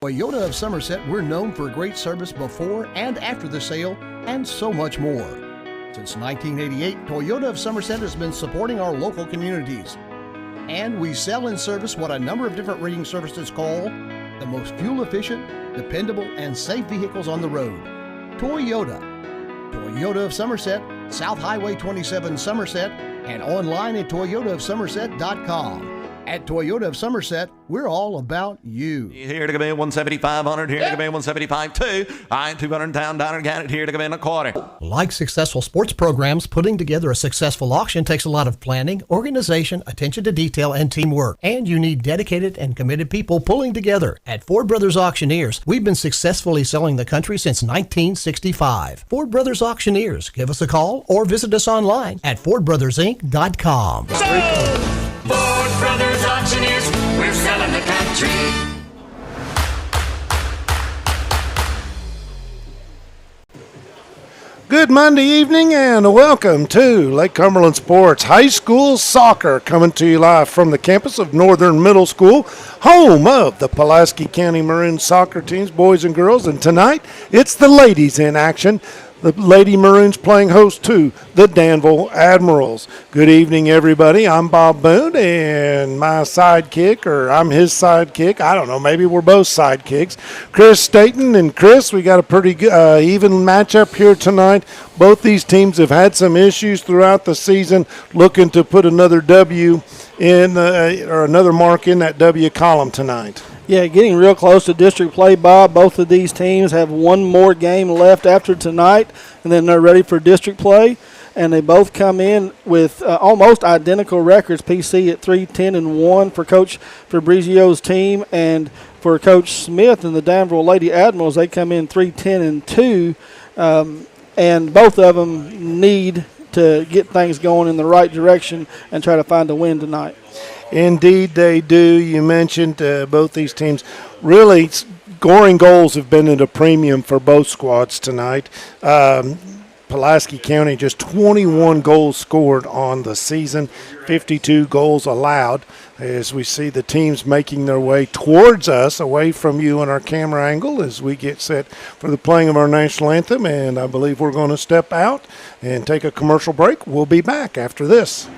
Toyota of Somerset, we're known for great service before and after the sale and so much more. Since 1988, Toyota of Somerset has been supporting our local communities. And we sell and service what a number of different rating services call the most fuel-efficient, dependable, and safe vehicles on the road. Toyota. Toyota of Somerset, South Highway 27 Somerset, and online at toyotaofsomerset.com. At Toyota of Somerset, we're all about you. Here to come in 17500, here to come in 175.2. I 200 down, got it here to come in a quarter. Like successful sports programs, putting together a successful auction takes a lot of planning, organization, attention to detail, and teamwork. And you need dedicated and committed people pulling together. At Ford Brothers Auctioneers, we've been successfully selling the country since 1965. Ford Brothers Auctioneers. Give us a call or visit us online at FordBrothersInc.com. Ford Brothers Auctioneers, we're selling the country. Good Monday evening and welcome to Lake Cumberland Sports High School Soccer, coming to you live from the campus of Northern Middle School, home of the Pulaski County Maroons soccer teams, boys and girls. And tonight, it's the ladies in action. The Lady Maroons playing host to the Danville Admirals. Good evening, everybody. I'm Bob Boone, and my sidekick, or I'm his sidekick. I don't know. Maybe we're both sidekicks. Chris Staten. And Chris, we got a pretty good, even matchup here tonight. Both these teams have had some issues throughout the season, looking to put another W in, or another mark in that W column tonight. Yeah, getting real close to district play, Bob. Both of these teams have one more game left after tonight, and then they're ready for district play. And they both come in with almost identical records. PC at 3-10-1 for Coach Fabrizio's team, and for Coach Smith and the Danville Lady Admirals, they come in 3-10-2, and both of them need to get things going in the right direction and try to find a win tonight. Indeed, they do. You mentioned both these teams. Really, scoring goals have been at a premium for both squads tonight. Pulaski County just 21 goals scored on the season, 52 goals allowed, as we see the teams making their way towards us, away from you in our camera angle, as we get set for the playing of our national anthem. And I believe we're going to step out and take a commercial break. We'll be back after this.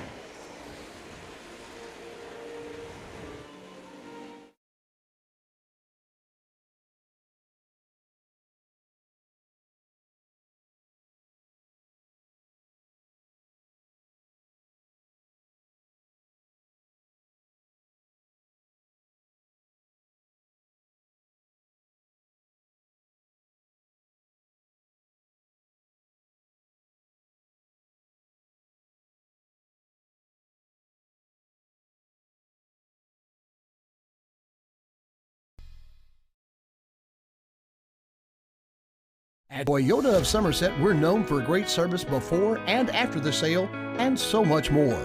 At Toyota of Somerset, we're known for great service before and after the sale and so much more.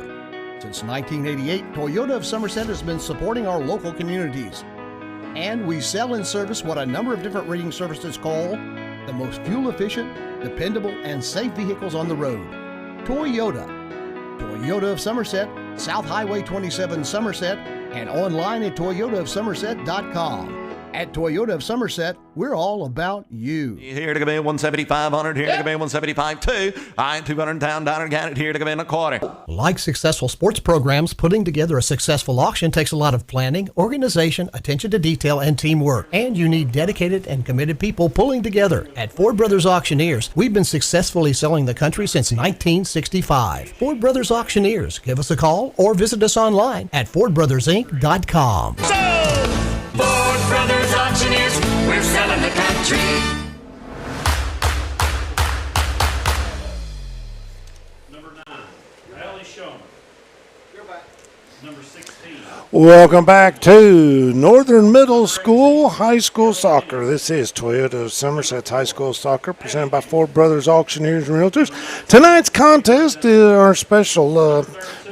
Since 1988, Toyota of Somerset has been supporting our local communities. And we sell and service what a number of different rating services call the most fuel-efficient, dependable, and safe vehicles on the road. Toyota. Toyota of Somerset, South Highway 27 Somerset, and online at toyotaofsomerset.com. At Toyota of Somerset, we're all about you. Here to come in 17500, here to come in 175.2. I 200 down, got it here to come in a quarter. Like successful sports programs, putting together a successful auction takes a lot of planning, organization, attention to detail, and teamwork. And you need dedicated and committed people pulling together. At Ford Brothers Auctioneers, we've been successfully selling the country since 1965. Ford Brothers Auctioneers. Give us a call or visit us online at FordBrothersInc.com. Ford Brothers Auctioneers, we're selling the country. Number 9, Riley Showman. Number 16. Welcome back to Northern Middle School High School Soccer. This is Toyota of Somerset's High School Soccer, presented by Ford Brothers Auctioneers and Realtors. Tonight's contest is our special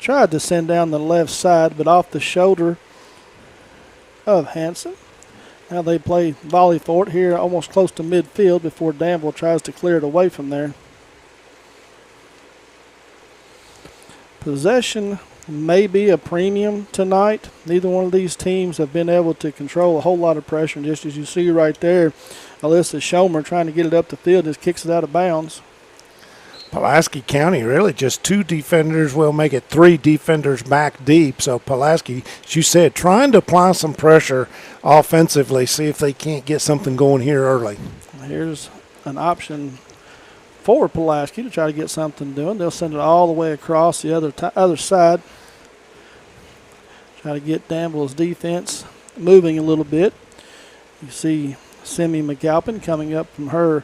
tried to send down the left side, but off the shoulder of Hanson. Now they play volley for it here almost close to midfield before Danville tries to clear it away from there. Possession may be a premium tonight. Neither one of these teams have been able to control a whole lot of pressure. And just as you see right there, Alyssa Schomer trying to get it up the field, just kicks it out of bounds. Pulaski County really just 2 defenders will make it 3 defenders back deep. So Pulaski, as you said, trying to apply some pressure offensively, see if they can't get something going here early. Here's an option for Pulaski to try to get something doing. They'll send it all the way across the other side. Try to get Danville's defense moving a little bit. You see Simi McAlpin coming up from her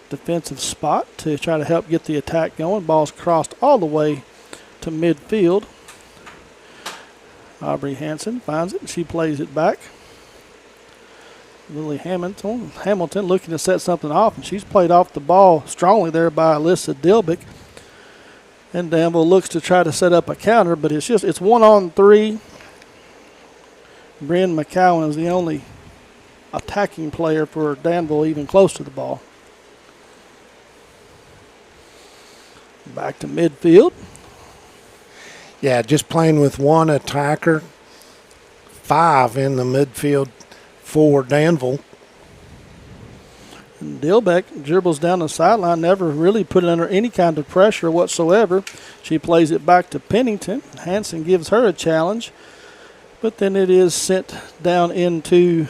defensive spot to try to help get the attack going. Ball's crossed all the way to midfield. Aubrey Hanson finds it and she plays it back. Lily Hamilton looking to set something off, and she's played off the ball strongly there by Alyssa Dilbeck. And Danville looks to try to set up a counter, but it's 1-on-3. Bryn McCowan is the only attacking player for Danville even close to the ball. Back to midfield. Yeah, just playing with 1 attacker, 5 in the midfield for Danville. And Dilbeck dribbles down the sideline, never really put it under any kind of pressure whatsoever. She plays it back to Pennington. Hanson gives her a challenge, but then it is sent down into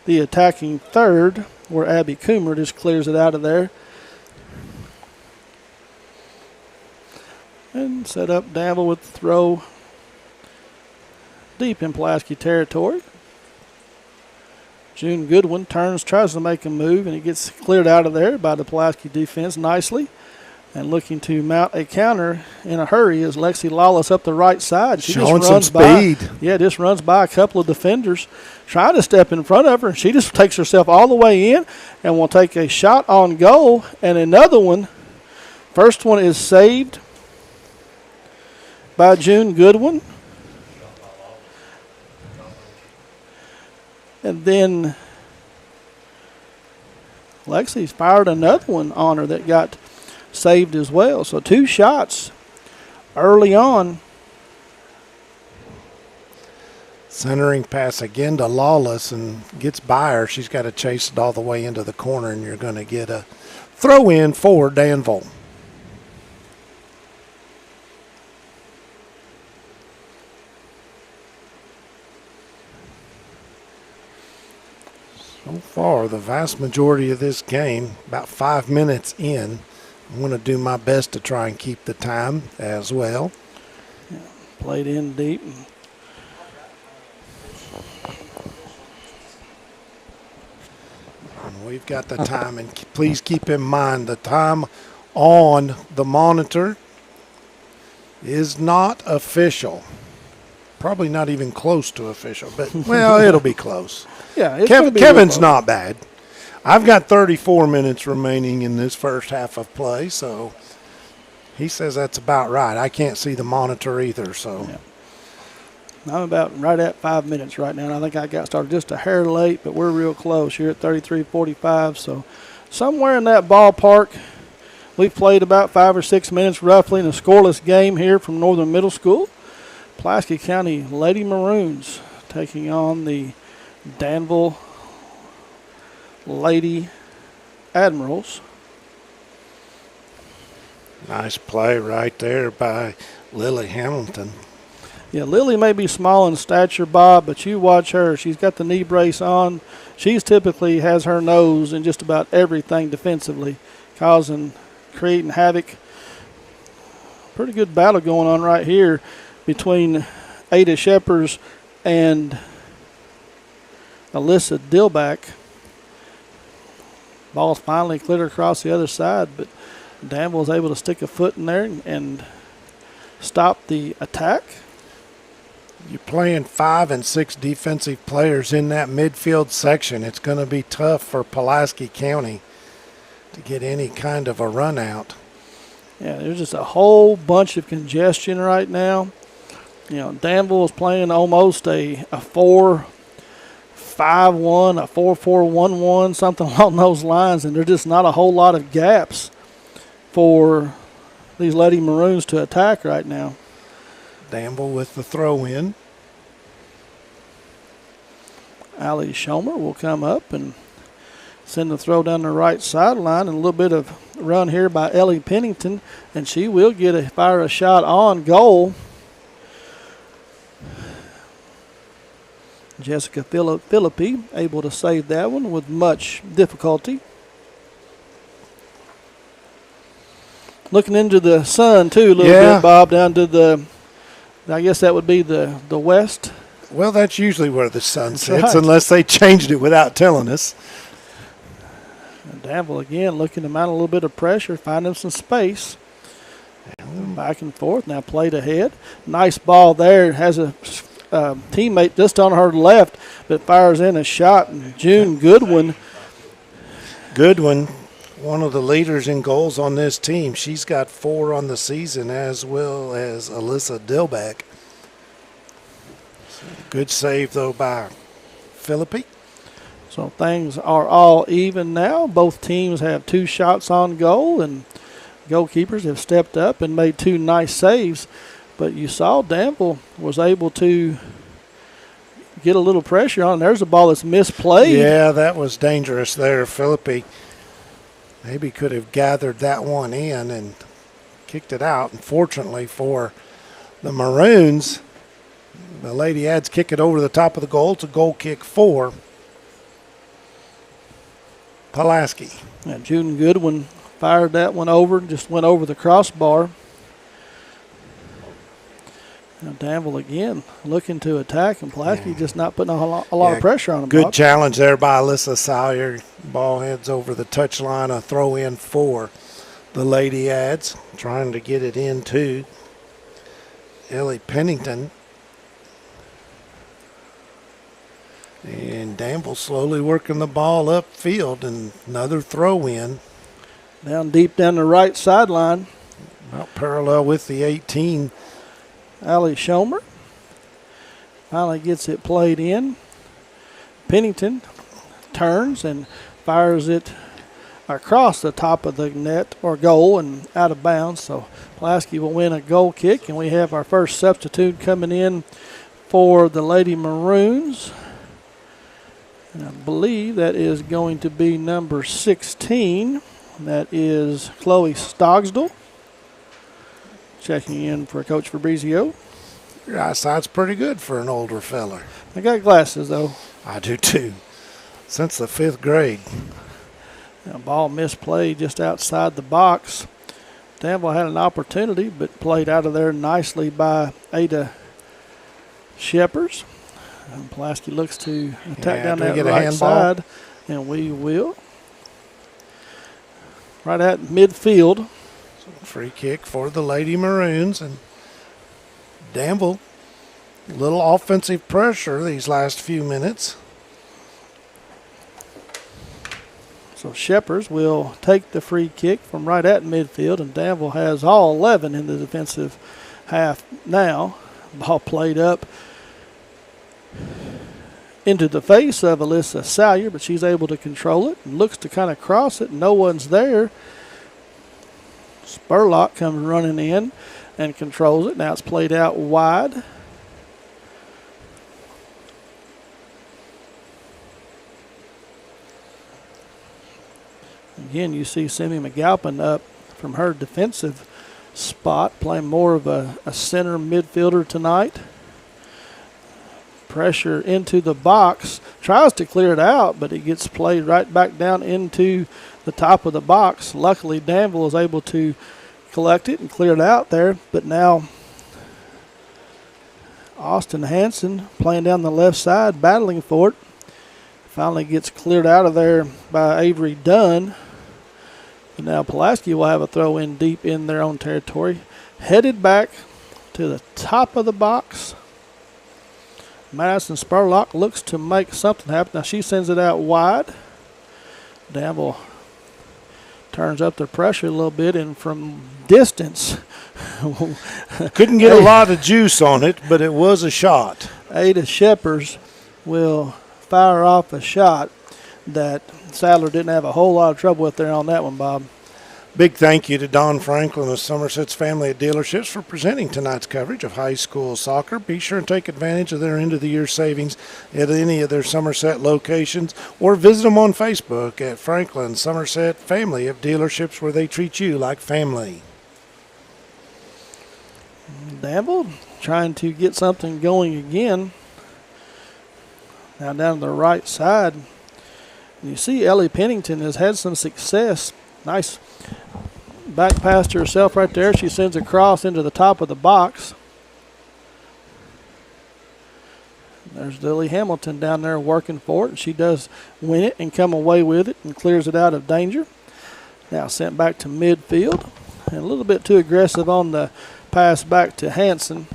the attacking third where Abby Coomer just clears it out of there. And set up Danville with the throw deep in Pulaski territory. June Goodwin tries to make a move, and it gets cleared out of there by the Pulaski defense nicely. And looking to mount a counter in a hurry is Lexi Lawless up the right side. She showing just runs some speed. Just runs by a couple of defenders trying to step in front of her, and she just takes herself all the way in and will take a shot on goal. And another one, first one is saved by June Goodwin. And then Lexi's fired another one on her that got saved as well. So 2 shots early on. Centering pass again to Lawless and gets by her. She's got to chase it all the way into the corner, and you're going to get a throw in for Danville. So far, the vast majority of this game, about 5 minutes in, I'm going to do my best to try and keep the time as well. Yeah, played in deep. And we've got the time, and please keep in mind the time on the monitor is not official. Probably not even close to official, but, well, it'll be close. Yeah, it's gonna be Kevin's real not bad. I've got 34 minutes remaining in this first half of play, so he says that's about right. I can't see the monitor either, so. Yeah. I'm about right at 5 minutes right now, and I think I got started just a hair late, but we're real close here at 33:45. So somewhere in that ballpark, we've played about 5 or 6 minutes roughly in a scoreless game here from Northern Middle School. Pulaski County Lady Maroons taking on the Danville Lady Admirals. Nice play right there by Lily Hamilton. Yeah, Lily may be small in stature, Bob, but you watch her. She's got the knee brace on. She's typically has her nose in just about everything defensively, creating havoc. Pretty good battle going on right here between Ada Shepers and Alyssa Dilbeck. Ball's finally cleared across the other side, but Danville was able to stick a foot in there and stop the attack. You're playing 5 and 6 defensive players in that midfield section. It's going to be tough for Pulaski County to get any kind of a run out. Yeah, there's just a whole bunch of congestion right now. You know, Danville is playing almost a 4-5-1, a 4-4-1-1, something along those lines, and there's just not a whole lot of gaps for these Lady Maroons to attack right now. Danville with the throw in. Allie Schomer will come up and send the throw down the right sideline, and a little bit of run here by Ellie Pennington, and she will fire a shot on goal. Jessica Philippi able to save that one with much difficulty. Looking into the sun too a little bit, Bob, down to I guess that would be the west. Well, that's usually where the sun sets, right. unless they changed it without telling us. And Danville again looking to mount a little bit of pressure, finding some space. Back and forth, now played ahead. Nice ball there. Has a teammate just on her left, but fires in a shot. And June Goodwin. Goodwin, one of the leaders in goals on this team. She's got 4 on the season, as well as Alyssa Dilback. Good save, though, by Philippi. So things are all even now. Both teams have 2 shots on goal, and goalkeepers have stepped up and made 2 nice saves. But you saw Danville was able to get a little pressure on. There's a ball that's misplayed. Yeah, that was dangerous there. Philippi maybe could have gathered that one in and kicked it out. Unfortunately for the Maroons, the Lady Ads kick it over the top of the goal. It's a goal kick for Pulaski. And June Goodwin fired that one over, just went over the crossbar. Now Danville again looking to attack, and Pulaski just not putting a lot of pressure on him. Good Bob. challenge there by Alyssa Sawyer. Ball heads over the touchline, a throw in for the Lady Ads, trying to get it into Ellie Pennington. And Danville slowly working the ball upfield, and another throw in. Down deep down the right sideline. About parallel with the 18. Allie Schomer finally gets it played in. Pennington turns and fires it across the top of the net or goal and out of bounds. So Pulaski will win a goal kick, and we have our first substitute coming in for the Lady Maroons. And I believe that is going to be number 16. That is Chloe Stogsdale. Checking in for Coach Fabrizio. Your eyesight's pretty good for an older feller. I got glasses, though. I do too. Since the 5th grade. A ball misplayed just outside the box. Danville had an opportunity, but played out of there nicely by Ada Shepherds. And Pulaski looks to attack down that right side, and we will. Right at midfield. Free kick for the Lady Maroons, and Danville, a little offensive pressure these last few minutes. So Shepherds will take the free kick from right at midfield, and Danville has all 11 in the defensive half now. Ball played up into the face of Alyssa Sawyer, but she's able to control it and looks to kind of cross it, and no one's there. Spurlock comes running in and controls it. Now it's played out wide. Again, you see Simi McAlpin up from her defensive spot, playing more of a center midfielder tonight. Pressure into the box, tries to clear it out, but it gets played right back down into the top of the box. Luckily, Danville is able to collect it and clear it out there, but now Austin Hanson playing down the left side, battling for it. Finally gets cleared out of there by Avery Dunn. But now Pulaski will have a throw in deep in their own territory. Headed back to the top of the box. Madison Spurlock looks to make something happen. Now she sends it out wide. Danville turns up the pressure a little bit, and from distance, Couldn't get a lot of juice on it, but it was a shot. Ada Shepherds will fire off a shot that Sadler didn't have a whole lot of trouble with there on that one, Bob. Big thank you to Don Franklin of Somerset's family of dealerships for presenting tonight's coverage of high school soccer. Be sure and take advantage of their end-of-the-year savings at any of their Somerset locations, or visit them on Facebook at Franklin Somerset Family of Dealerships, where they treat you like family. Danville trying to get something going again. Now down the right side, you see Ellie Pennington has had some success. Nice back pass to herself right there. She sends a cross into the top of the box. There's Lily Hamilton down there working for it, and she does win it and come away with it and clears it out of danger. Now sent back to midfield, and a little bit too aggressive on the pass back to Hanson.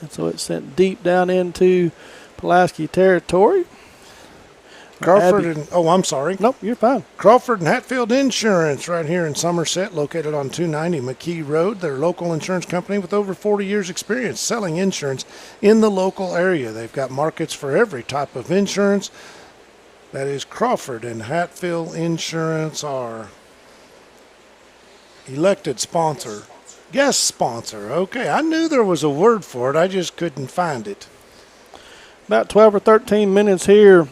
And so it's sent deep down into Pulaski territory. I'm sorry. Nope, you're fine. Crawford and Hatfield Insurance right here in Somerset, located on 290 McKee Road. They're a local insurance company with over 40 years experience selling insurance in the local area. They've got markets for every type of insurance. That is Crawford and Hatfield Insurance, our elected sponsor. Guest sponsor. Okay, I knew there was a word for it. I just couldn't find it. About 12 or 13 minutes here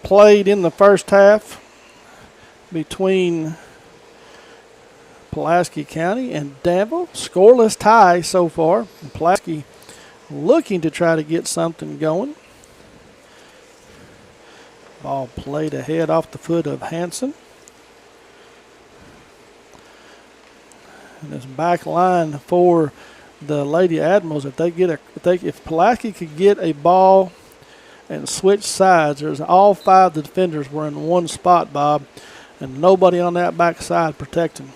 played in the first half between Pulaski County and Danville. Scoreless tie so far. Pulaski looking to try to get something going. Ball played ahead off the foot of Hanson. And this back line for the Lady Admirals, if Pulaski could get a ball and switch sides, there's all five of the defenders were in one spot, Bob, and nobody on that back side protecting.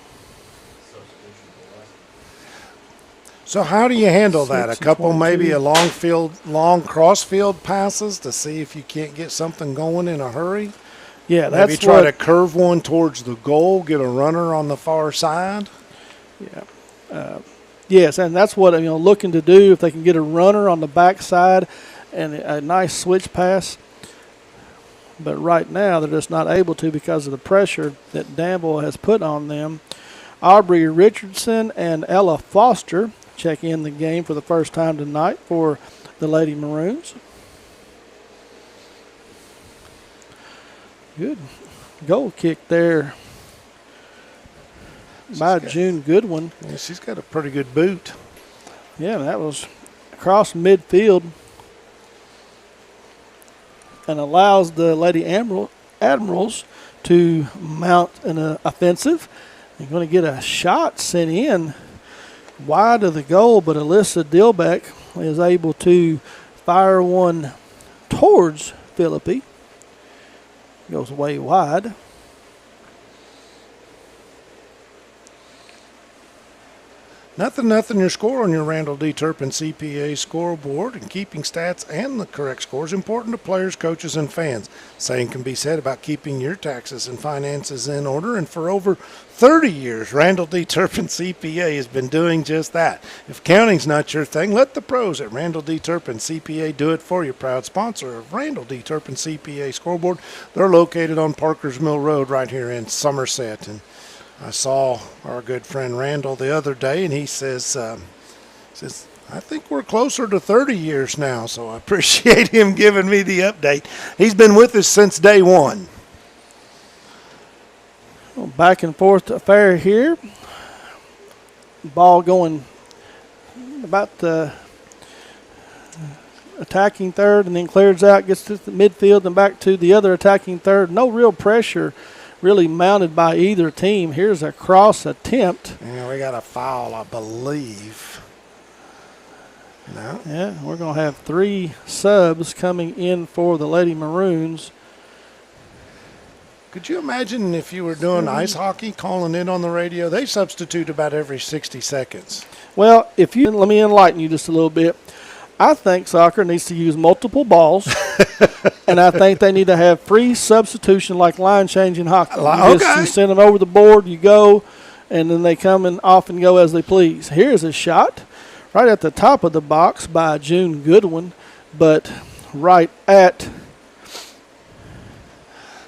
So how do you handle that? A couple, maybe a long cross field passes to see if you can't get something going in a hurry? Yeah, maybe try to curve one towards the goal, get a runner on the far side? Yeah. Yes, and that's what looking to do, if they can get a runner on the backside and a nice switch pass. But right now they're just not able to because of the pressure that Danville has put on them. Aubrey Richardson and Ella Foster check in the game for the first time tonight for the Lady Maroons. Good goal kick there by June Goodwin. Yeah, she's got a pretty good boot. Yeah, that was across midfield and allows the Lady Admirals to mount an offensive. They're going to get a shot sent in wide of the goal, but Alyssa Dilbeck is able to fire one towards Philippi. Goes way wide. Nothing your score on your Randall D. Turpin CPA scoreboard, and keeping stats and the correct score is important to players, coaches, and fans. Same can be said about keeping your taxes and finances in order, and for over 30 years, Randall D. Turpin CPA has been doing just that. If counting's not your thing, let the pros at Randall D. Turpin CPA do it for you. Proud sponsor of Randall D. Turpin CPA scoreboard. They're located on Parker's Mill Road right here in Somerset. And I saw our good friend Randall the other day, and he says, I think we're closer to 30 years now, so I appreciate him giving me the update. He's been with us since day one. Back and forth affair here. Ball going about the attacking third and then clears out, gets to the midfield and back to the other attacking third. No real pressure really mounted by either team. Here's a cross attempt. Yeah, we got a foul, I believe. No. Yeah, we're going to have 3 subs coming in for the Lady Maroons. Could you imagine if you were doing ice hockey, calling in on the radio? They substitute about every 60 seconds. Well, let me enlighten you just a little bit. I think soccer needs to use multiple balls And I think they need to have free substitution like line change in hockey. Okay. You send them over the board, you go, and then they come and off and go as they please. Here's a shot right at the top of the box by June Goodwin, but right at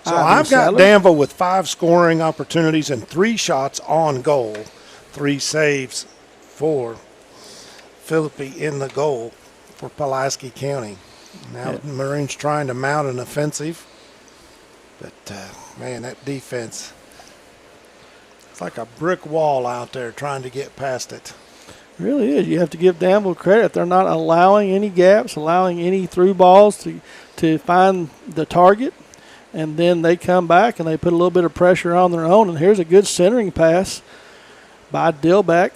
So I've got Danville with 5 scoring opportunities and 3 shots on goal. 3 saves for Philippi in the goal for Pulaski County. Now the Maroons trying to mount an offensive. But, man, that defense, it's like a brick wall out there trying to get past it. It really is. You have to give Danville credit. They're not allowing any gaps, allowing any through balls to find the target. And then they come back and they put a little bit of pressure on their own. And here's a good centering pass by Dillbeck,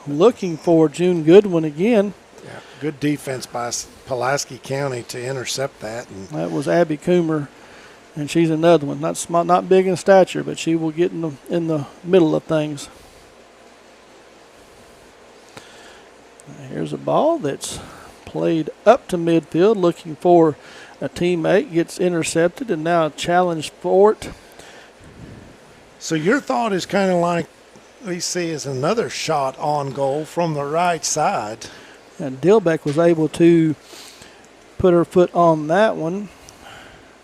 looking for June Goodwin again. Yeah, good defense by Pulaski County to intercept that. And that was Abby Coomer, and she's another one. Not small, not big in stature, but she will get in the middle of things. Here's a ball that's played up to midfield, looking for a teammate, gets intercepted, and now a challenge for it. So your thought is kind of like we see as another shot on goal from the right side. And Dillbeck was able to put her foot on that one,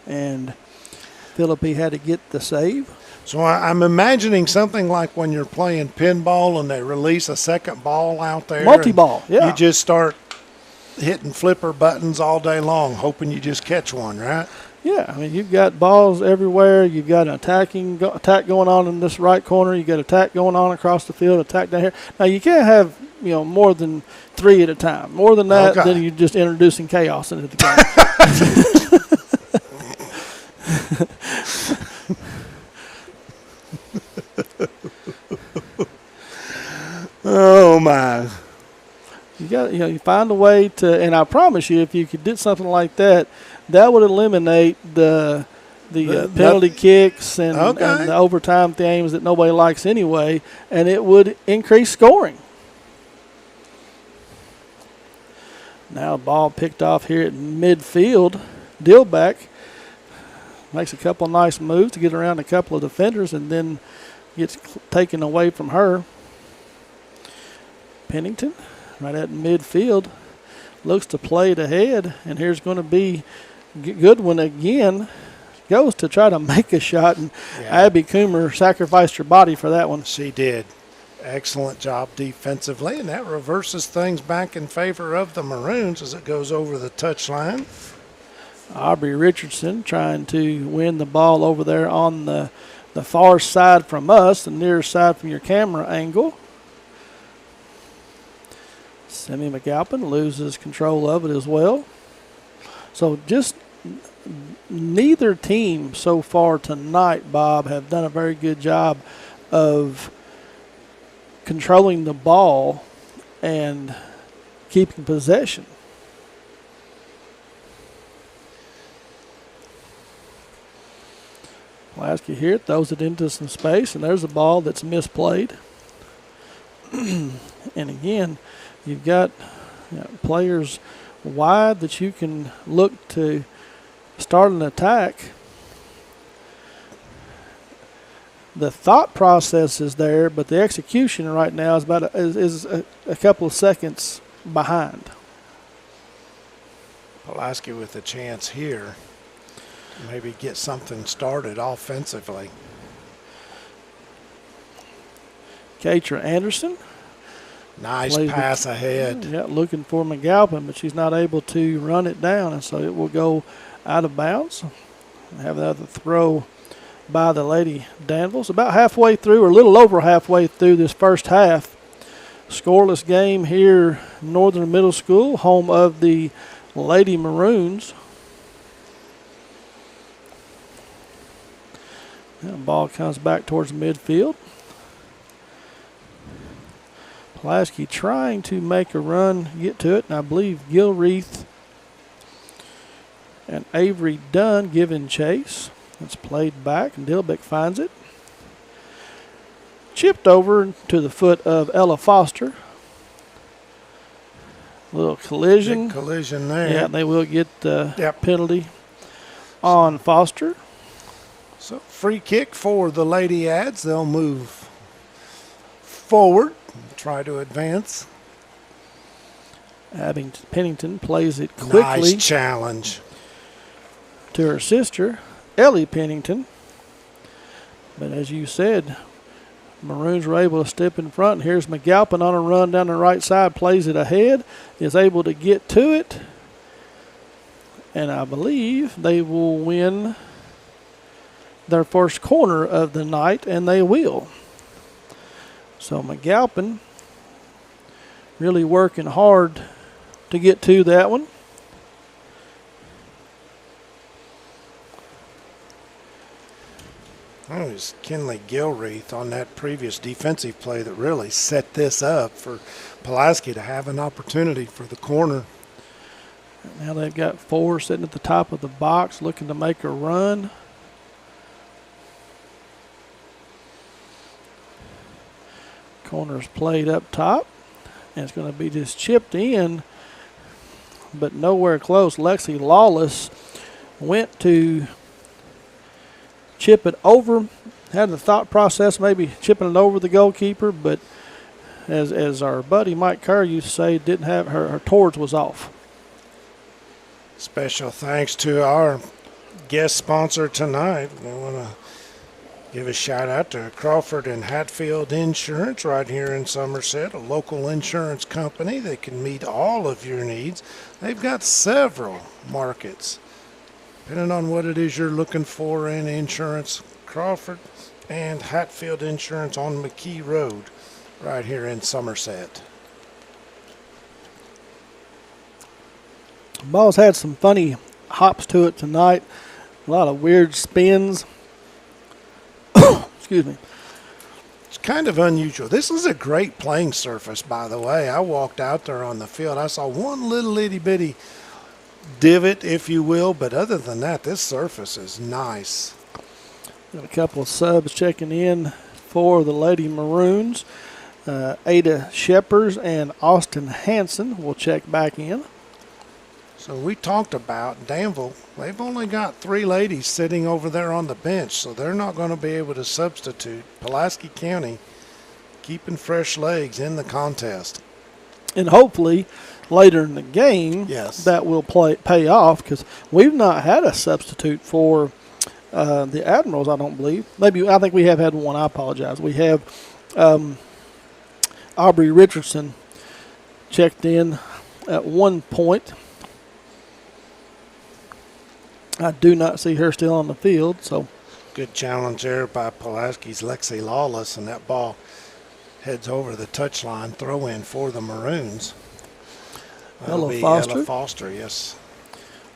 and Philippi had to get the save. So I'm imagining something like when you're playing pinball and they release a second ball out there. Multi-ball, yeah. You just start hitting flipper buttons all day long, hoping you just catch one, right? Yeah, I mean, you've got balls everywhere. You've got an attack going on in this right corner. You've got attack going on across the field, attack down here. Now, you can't have, more than 3 at a time. More than that, okay. Then you're just introducing chaos into the game. Oh, my. You got, you find a way to, and I promise you, if you could do something like that, that would eliminate the penalty kicks and the overtime games that nobody likes anyway, and it would increase scoring. Now, ball picked off here at midfield. Dillbeck makes a couple nice moves to get around a couple of defenders and then gets taken away from her. Pennington, right at midfield, looks to play it ahead, and here's going to be Goodwin again. Goes to try to make a shot, and Abby Coomer sacrificed her body for that one. She did. Excellent job defensively, and that reverses things back in favor of the Maroons as it goes over the touchline. Aubrey Richardson trying to win the ball over there on the far side from us, the near side from your camera angle. Semi McAlpin loses control of it as well. So just neither team so far tonight, Bob, have done a very good job of controlling the ball and keeping possession. Pulaski here throws it into some space, and there's a ball that's misplayed. And again, you've got players wide that you can look to start an attack. The thought process is there, but the execution right now is a couple of seconds behind. Pulaski with a chance here to maybe get something started offensively. Katra Anderson. Nice pass ahead. Yeah, looking for McAlpin, but she's not able to run it down, and so it will go out of bounds. Have another throw by the Lady Danville. It's about halfway through, or a little over halfway through this first half. Scoreless game here, Northern Middle School, home of the Lady Maroons. The ball comes back towards midfield. Pulaski trying to make a run, get to it, and I believe Gilreath and Avery Dunn giving chase. It's played back, and Dillbeck finds it. Chipped over to the foot of Ella Foster. Little collision. Big collision there. Yeah, they will get the penalty. on Foster. So free kick for the Lady Ads. They'll move forward, try to advance. Pennington plays it quickly. Nice challenge. To her sister, Ellie Pennington. But as you said, Maroons were able to step in front. And here's McAlpin on a run down the right side, plays it ahead, is able to get to it. And I believe they will win their first corner of the night, and they will. So McAlpin really working hard to get to that one. It was Kinley Gilreath on that previous defensive play that really set this up for Pulaski to have an opportunity for the corner. Now they've got 4 sitting at the top of the box looking to make a run. Corner's played up top, and it's going to be just chipped in, but nowhere close. Lexi Lawless went to chip it over, had the thought process maybe chipping it over the goalkeeper, but as our buddy Mike Kerr used to say, didn't have her towards was off. Special thanks to our guest sponsor tonight. We want to give a shout out to Crawford and Hatfield Insurance right here in Somerset, a local insurance company that can meet all of your needs. They've got several markets. Depending on what it is you're looking for in insurance, Crawford and Hatfield Insurance on McKee Road right here in Somerset. Ball's had some funny hops to it tonight. A lot of weird spins. Excuse me. It's kind of unusual. This is a great playing surface, by the way. I walked out there on the field. I saw one little itty bitty divot, if you will, but other than that, this surface is nice. Got a couple of subs checking in for the Lady Maroons. Ada Sheppers and Austin Hanson will check back in. So we talked about Danville. They've only got 3 ladies sitting over there on the bench, so they're not going to be able to substitute. Pulaski County keeping fresh legs in the contest. And hopefully later in the game, yes, that will pay off, because we've not had a substitute for the Admirals, I don't believe. Maybe, I think we have had one. I apologize. We have Aubrey Richardson checked in at one point. I do not see her still on the field. So good challenge there by Pulaski's Lexi Lawless, and that ball heads over the touchline. Throw in for the Maroons. Ella Foster. Ella Foster, yes.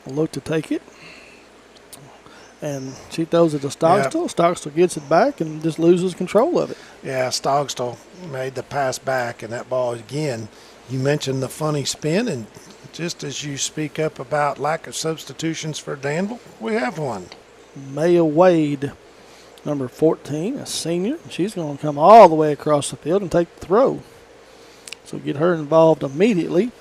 Will look to take it. And she throws it to Stockstill. Yep. Stockstill gets it back and just loses control of it. Yeah, Stockstill made the pass back, and that ball again, you mentioned the funny spin, and just as you speak up about lack of substitutions for Danville, we have one. Maya Wade, number 14, a senior. She's going to come all the way across the field and take the throw. So get her involved immediately.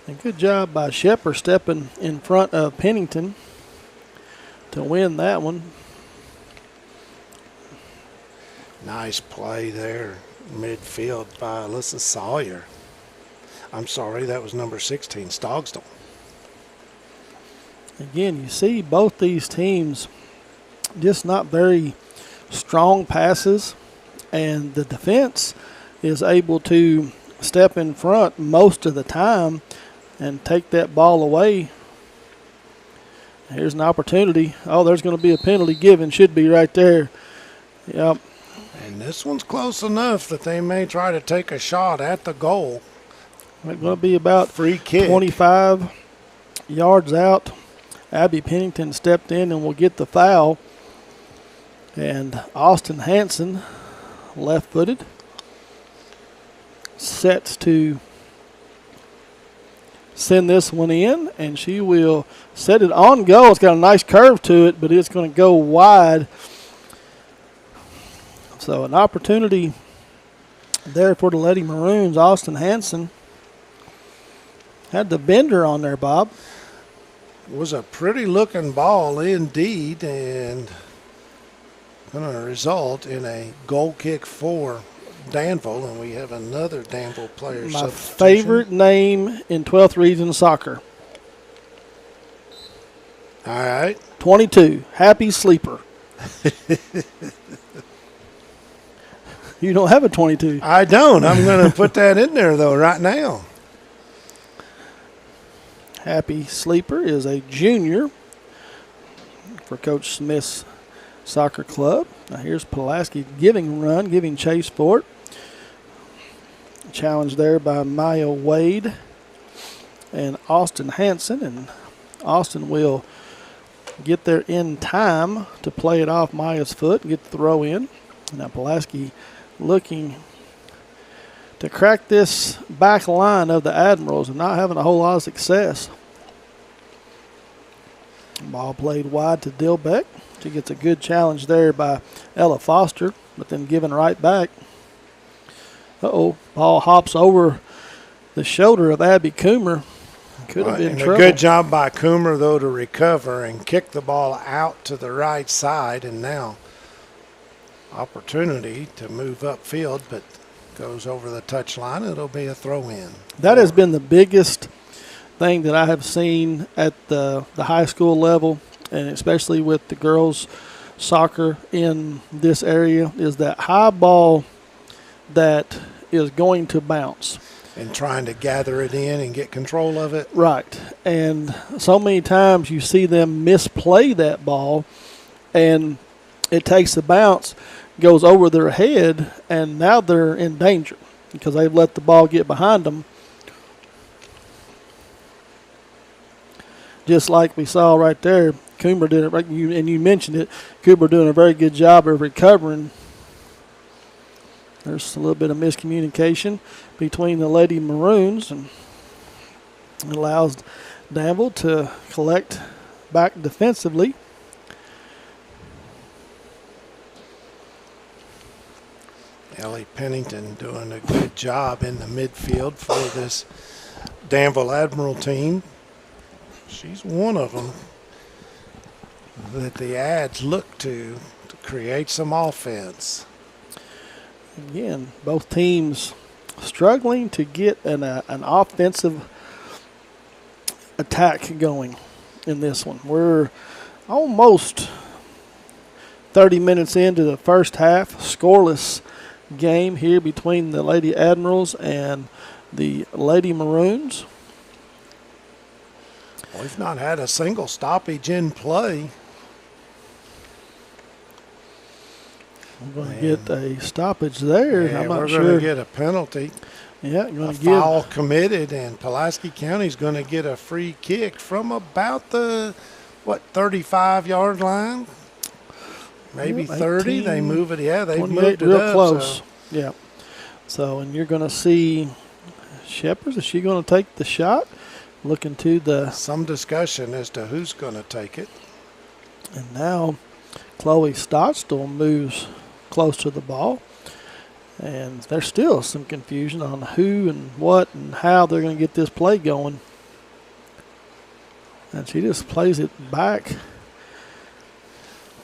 And good job by Shepard stepping in front of Pennington to win that one. Nice play there, midfield by Alyssa Sawyer. I'm sorry, that was number 16, Stogsdale. Again, you see both these teams just not very strong passes, and the defense is able to step in front most of the time and take that ball away. Here's an opportunity. Oh, there's going to be a penalty given. Should be right there. Yep. And this one's close enough that they may try to take a shot at the goal. It's going to be about free kick. 25 yards out. Abby Pennington stepped in and will get the foul. And Austin Hanson, left-footed, sets to send this one in, and she will set it on goal. It's got a nice curve to it, but it's going to go wide. So an opportunity there for the Lady Maroons. Austin Hanson had the bender on there, Bob. Was a pretty looking ball indeed, and going to result in a goal kick for Danville, and we have another Danville player My substitution. favorite name in 12th Region Soccer. All right. 22, Happy Sleeper. You don't have a 22. I don't. I'm going to put that in there, though, right now. Happy Sleeper is a junior for Coach Smith's soccer club. Now here's Pulaski giving chase for it. Challenged there by Maya Wade and Austin Hanson, and Austin will get there in time to play it off Maya's foot and get the throw in. Now Pulaski looking to crack this back line of the Admirals and not having a whole lot of success. Ball played wide to Dilbeck. She gets a good challenge there by Ella Foster, but then given right back. Ball hops over the shoulder of Abby Coomer. Could have been and trouble. a good job by Coomer, though, to recover and kick the ball out to the right side, and now opportunity to move upfield, but goes over the touchline. It'll be a throw-in. That has been the biggest thing that I have seen at the high school level, and especially with the girls soccer in this area, is that high ball that is going to bounce. And trying to gather it in and get control of it. Right. And so many times you see them misplay that ball, and it takes the bounce, goes over their head, and now they're in danger because they've let the ball get behind them. Just like we saw right there, Coomer did it, right, and you mentioned it, Coomer doing a very good job of recovering. There's a little bit of miscommunication between the Lady Maroons, and it allows Danville to collect back defensively. Ellie Pennington doing a good job in the midfield for this Danville Admiral team. She's one of them that the ads look to create some offense. Again, both teams struggling to get an offensive attack going in this one. We're almost 30 minutes into the first half, scoreless game here between the Lady Admirals and the Lady Maroons. We've not had a single stoppage in play. We're going to get a stoppage there. Yeah, I'm not we're sure. going to get a penalty. Yeah, you're A going to foul give. committed, and Pulaski County's going to get a free kick from about the, 35-yard line? Maybe Yeah, 30. 18, They move it. Yeah, they 28, moved it real up. close. So Yeah. So, and you're going to see Shepard. Is she going to take the shot? Looking to the. some discussion as to who's going to take it. And now Chloe Stockstill moves close to the ball. And there's still some confusion on who and what and how they're going to get this play going. And she just plays it back.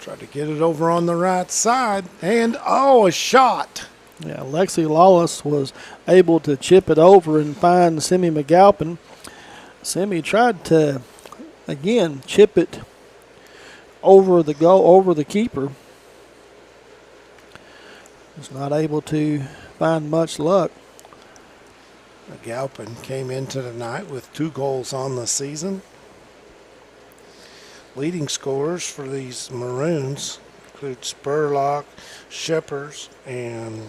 Try to get it over on the right side. And, a shot. Yeah, Lexi Lawless was able to chip it over and find Simi McAlpin. Simi tried to, again, chip it over the goal, over the keeper. Was not able to find much luck. McAlpin came into the night with 2 goals on the season. Leading scorers for these Maroons include Spurlock, Sheppers, and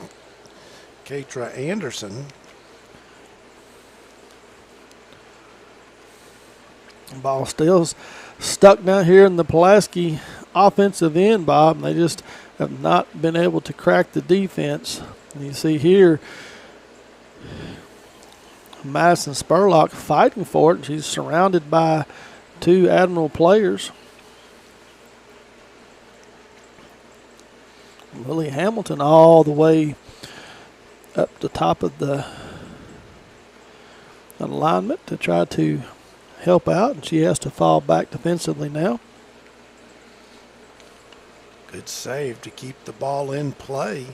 Katra Anderson. Ball still stuck down here in the Pulaski offensive end, Bob. They just have not been able to crack the defense. And you see here Madison Spurlock fighting for it. She's surrounded by 2 Admiral players. Lily Hamilton all the way up the top of the alignment to try to help out, and she has to fall back defensively now. Good save to keep the ball in play.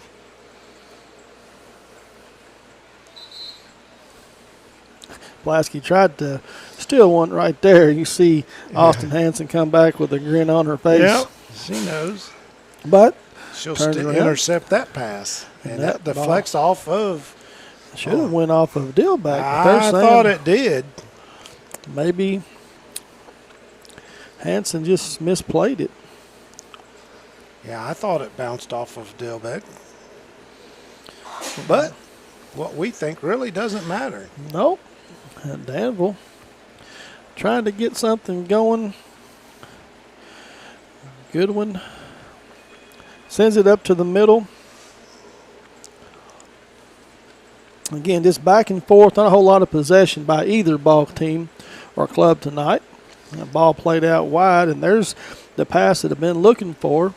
Pulaski tried to steal one right there. You see Austin Hanson come back with a grin on her face. Yep, she knows. But She'll turns it around. intercept that pass. And that that deflects off of. should have went off of Dillback. I thought it did. Maybe Hanson just misplayed it. Yeah, I thought it bounced off of Dillbeck. But what we think really doesn't matter. Nope. And Danville trying to get something going. Goodwin sends it up to the middle. Again, just back and forth, not a whole lot of possession by either ball team or club tonight. The ball played out wide, and there's the pass that I've been looking for.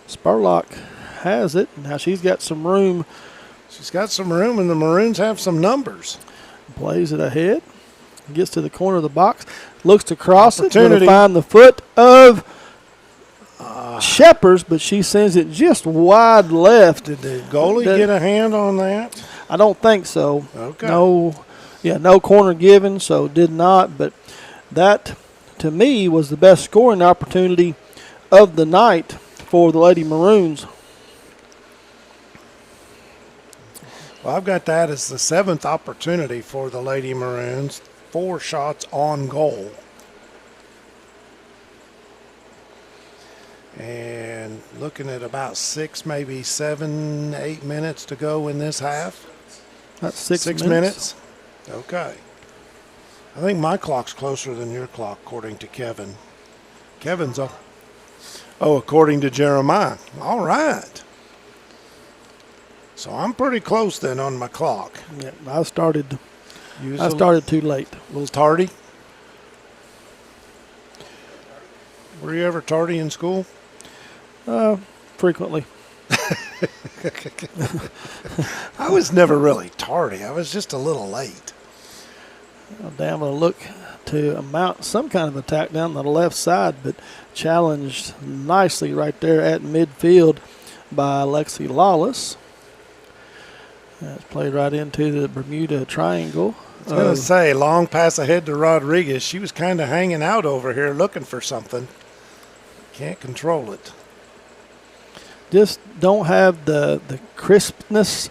Spurlock has it. Now she's got some room. She's got some room, and the Maroons have some numbers. Plays it ahead. Gets to the corner of the box. Looks to cross it. Going Opportunity. to find the foot of Shepard, but she sends it just wide left. Did the goalie get a hand on that? I don't think so. Okay. No corner given, so did not. But that, to me, was the best scoring opportunity of the night for the Lady Maroons. Well, I've got that as the 7th opportunity for the Lady Maroons. 4 shots on goal. And looking at about 6, maybe 7, 8 minutes to go in this half. That's 6 minutes. Okay. I think my clock's closer than your clock, according to Kevin. Kevin's according to Jeremiah. All right. So I'm pretty close then on my clock. Yeah, I started too late. A little tardy. Were you ever tardy in school? Frequently. I was never really tardy. I was just a little late. Danville look to mount some kind of attack down the left side, but challenged nicely right there at midfield by Lexi Lawless. That's played right into the Bermuda Triangle. I was going to say, long pass ahead to Rodriguez. She was kind of hanging out over here looking for something. Can't control it. Just don't have the crispness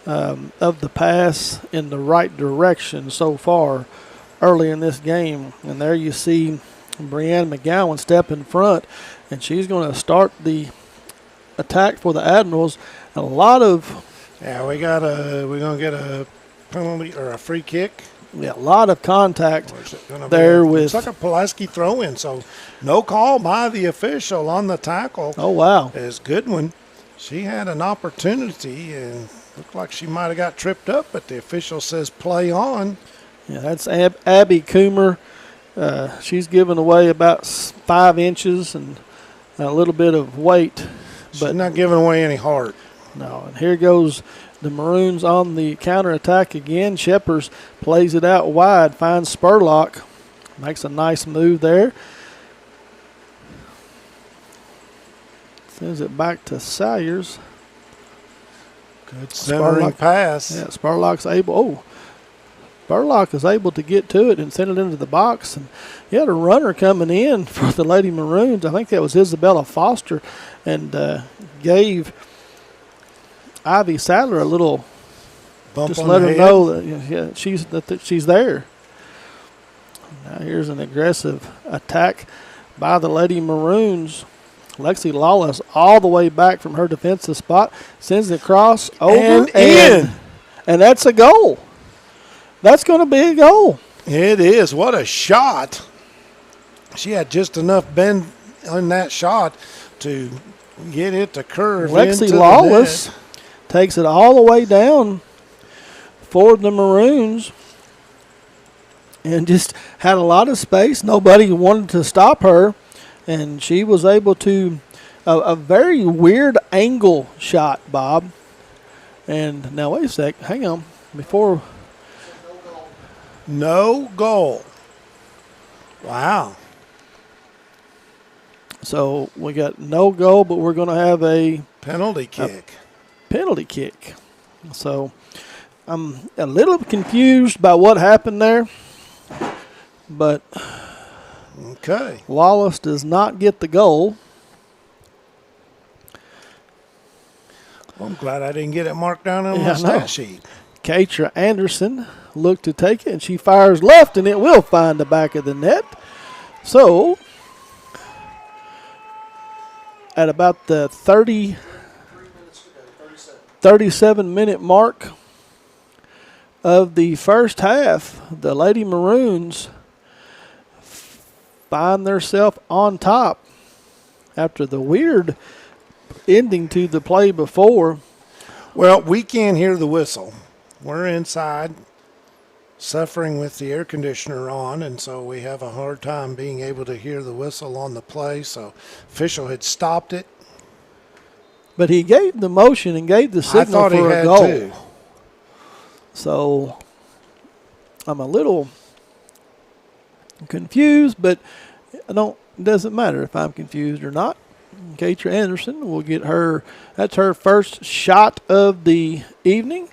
of the pass in the right direction so far early in this game. And there you see Brianne McGowan step in front, and she's going to start the attack for the Admirals. A lot of we're going to get a penalty or a free kick. a lot of contact Or is it gonna there be with. it's like a Pulaski throw-in, so no call by the official on the tackle. Oh wow! Is Goodwin. She had an opportunity and looked like she might have got tripped up, but the official says play on. Yeah, that's Abby Coomer. She's given away about 5 inches and a little bit of weight, She's not giving away any heart. no. And here goes the Maroons on the counterattack again. Shepard plays it out wide, finds Spurlock, makes a nice move there. Sends it back to Salyers. Good centering pass. Yeah, Spurlock is able to get to it and send it into the box. And he had a runner coming in for the Lady Maroons. I think that was Isabella Foster, and gave Ivy Sadler a little Bump just on let the her head. know that she's there. Now here's an aggressive attack by the Lady Maroons. Lexi Lawless all the way back from her defensive spot, sends it across over And in. And that's a goal. That's going to be a goal. It is. What a shot. She had just enough bend on that shot to get it to curve Lexi into Lawless the net. takes it all the way down for the Maroons and just had a lot of space. Nobody wanted to stop her, and she was able to a very weird angle shot, Bob. And now wait a sec. Hang on. Before No goal. Wow. So we got no goal, but we're going to have a Penalty kick. penalty kick. So I'm a little confused by what happened there, but Okay. Wallace does not get the goal. Well, I'm glad I didn't get it marked down on Yeah, my I know. stat sheet. Katra Anderson looked to take it, and she fires left, and it will find the back of the net. So at about the 37-minute mark of the first half, the Lady Maroons find themselves on top after the weird ending to the play before. Well, we can't hear the whistle. We're inside suffering with the air conditioner on, and so we have a hard time being able to hear the whistle on the play. So official had stopped it. But he gave the motion and gave the I signal thought he for a had goal. too. So I'm a little confused, but it doesn't matter if I'm confused or not. Katra Anderson will get that's her first shot of the evening,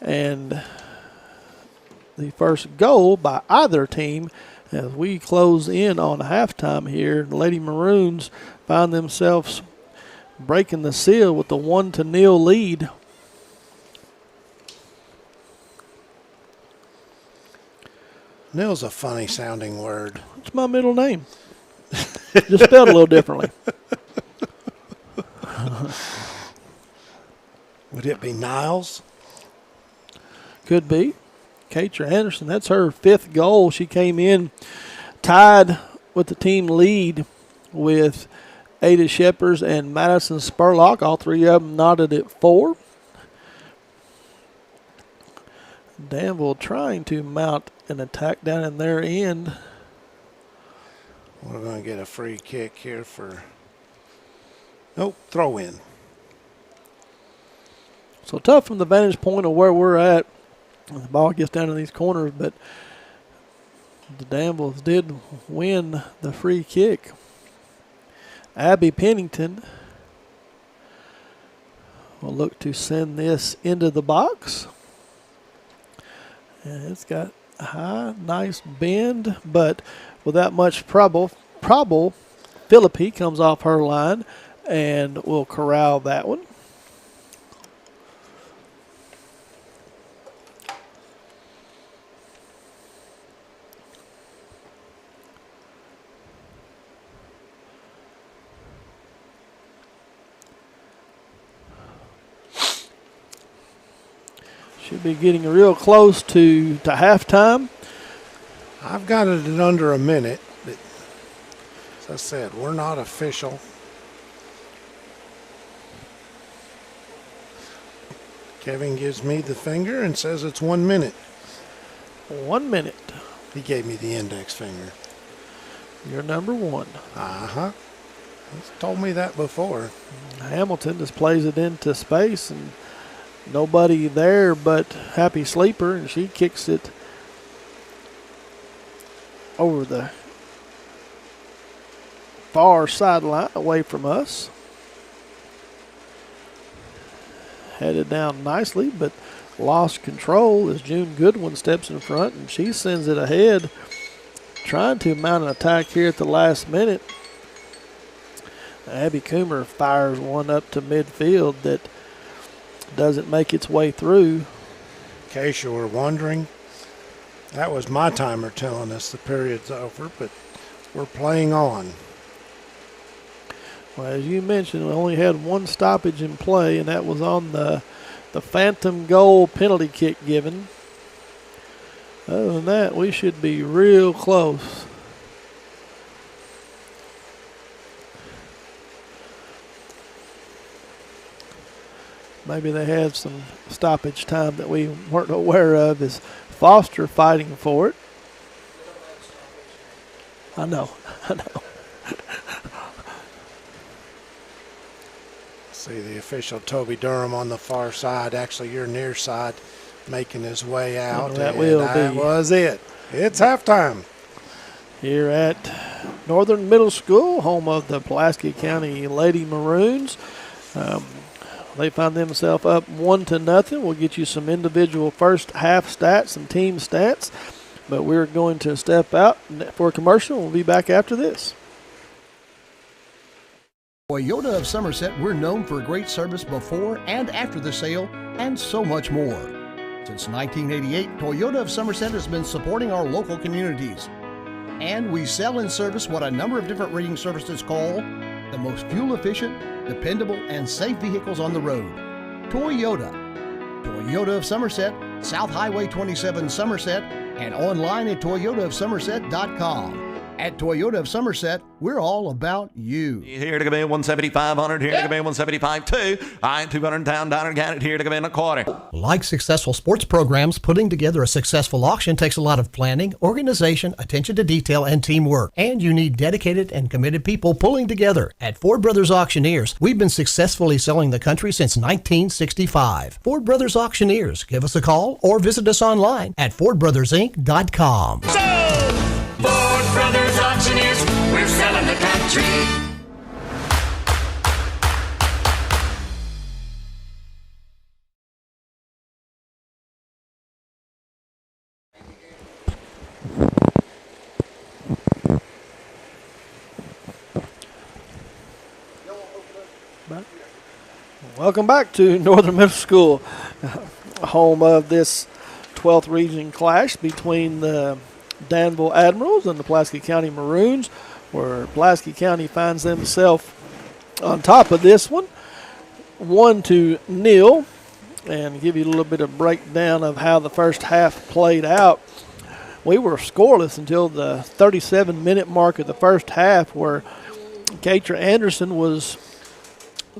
and the first goal by either team. As we close in on halftime here, the Lady Maroons find themselves breaking the seal with the 1-0 lead. Nil's a funny sounding word. It's my middle name. Just spelled a little differently. Would it be Niles? Could be. Katra Anderson, that's her fifth goal. She came in tied with the team lead with Ada Shepers and Madison Spurlock. All three of them knotted at 4. Danville trying to mount an attack down in their end. We're going to get a free kick here for... Nope, throw in. So tough from the vantage point of where we're at. The ball gets down in these corners, but the Danvilles did win the free kick. Abby Pennington will look to send this into the box. And it's got a high, nice bend, but without much trouble, Philippi comes off her line and will corral that one. Should be getting real close to halftime. I've got it at under a minute, but as I said, we're not official. Kevin gives me the finger and says it's 1 minute. 1 minute. He gave me the index finger. You're number 1. Uh-huh. He's told me that before. Hamilton just plays it into space, and nobody there but Happy Sleeper, and she kicks it over the far sideline away from us. Headed down nicely, but lost control as June Goodwin steps in front, and she sends it ahead, trying to mount an attack here at the last minute. Abby Coomer fires one up to midfield that doesn't make its way through. In case you were wondering, that was my timer telling us the period's over, but we're playing on. Well, as you mentioned, we only had one stoppage in play, and that was on the phantom goal penalty kick given. Other than that, we should be real close. Maybe they had some stoppage time that we weren't aware of. Is Foster fighting for it? I know. See the official Toby Durham on the far side, actually your near side, making his way out. That and will that be. was it. It's halftime. here at Northern Middle School, home of the Pulaski County Lady Maroons. They find themselves up 1-0. We'll get you some individual first half stats, some team stats, but we're going to step out for a commercial. We'll be back after this. Toyota of Somerset, we're known for great service before and after the sale, and so much more. Since 1988, Toyota of Somerset has been supporting our local communities. And we sell and service what a number of different rating services call the most fuel-efficient, dependable, and safe vehicles on the road. Toyota. Toyota of Somerset, South Highway 27 Somerset, and online at toyotaofsomerset.com. At Toyota of Somerset, we're all about you. Here to come in 175-100, here to come in 175-2. I-200 down, down, here to come in a quarter. Like successful sports programs, putting together a successful auction takes a lot of planning, organization, attention to detail, and teamwork. And you need dedicated and committed people pulling together. At Ford Brothers Auctioneers, we've been successfully selling the country since 1965. Ford Brothers Auctioneers. Give us a call or visit us online at FordBrothersInc.com. Ford Brothers Auctioneers, we're selling the country. Welcome back to Northern Middle School, home of this 12th region clash between the Danville Admirals and the Pulaski County Maroons, where Pulaski County finds themselves on top of this one, 1-0, and give you a little bit of breakdown of how the first half played out. We were scoreless until the 37-minute mark of the first half, where Katra Anderson was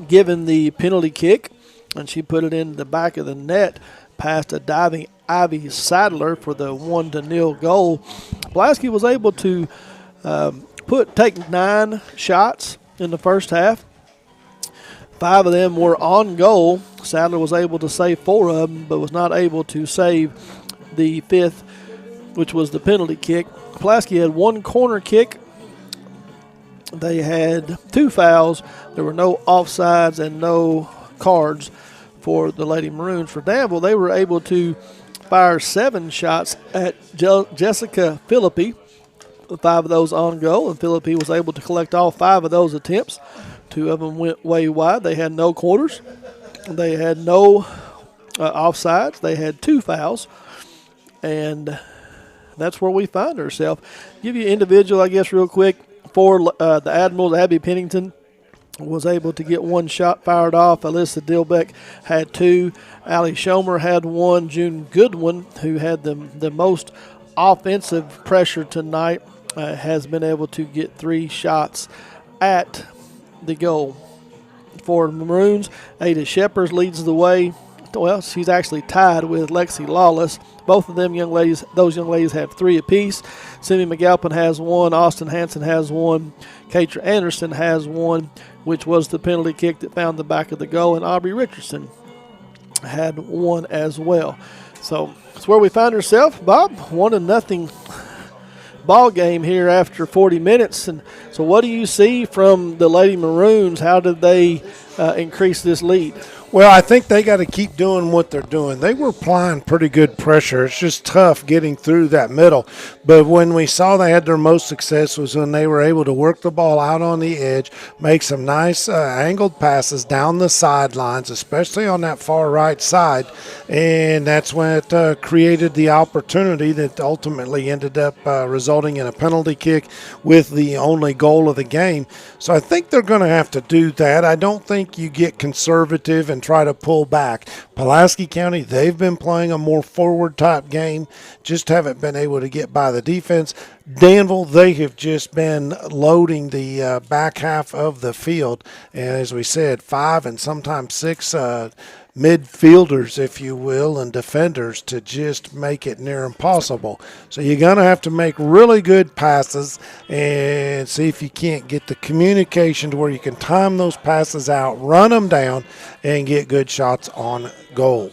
given the penalty kick, and she put it in the back of the net past a diving Ivy Sadler for the 1-0 goal. Pulaski was able to take 9 shots in the first half. 5 of them were on goal. Sadler was able to save 4 of them, but was not able to save the 5th, which was the penalty kick. Pulaski had 1 corner kick. They had 2 fouls. There were no offsides and no cards for the Lady Maroons. For Danville, they were able to fire 7 shots at Jessica Philippi, 5 of those on goal, and Philippi was able to collect all 5 of those attempts. 2 of them went way wide. They had no quarters. They had no offsides. They had 2 fouls, and that's where we find ourselves. Give you individual, I guess, real quick. For the Admirals, Abby Pennington was able to get 1 shot fired off. Alyssa Dilbeck had 2. Allie Schomer had 1. June Goodwin, who had the most offensive pressure tonight, has been able to get 3 shots at the goal. For the Maroons, Ada Shepard leads the way. Well, she's actually tied with Lexi Lawless. Both of them those young ladies have 3 apiece. Cindy McAlpin has 1. Austin Hansen has 1. Katra Anderson has 1, which was the penalty kick that found the back of the goal. And Aubrey Richardson had 1 as well. So that's where we find ourselves, Bob. 1-0 ball game here after 40 minutes. And so what do you see from the Lady Maroons? How did they increase this lead? Well, I think they got to keep doing what they're doing. They were applying pretty good pressure. It's just tough getting through that middle. But when we saw they had their most success was when they were able to work the ball out on the edge, make some nice angled passes down the sidelines, especially on that far right side. And that's when it created the opportunity that ultimately ended up resulting in a penalty kick with the only goal of the game. So I think they're going to have to do that. I don't think you get conservative and try to pull back. Pulaski County, they've been playing a more forward type game, just haven't been able to get by the defense. Danville, they have just been loading the back half of the field, and as we said, 5 and sometimes 6 midfielders, if you will, and defenders to just make it near impossible. So you're going to have to make really good passes and see if you can't get the communication to where you can time those passes out, run them down, and get good shots on goal.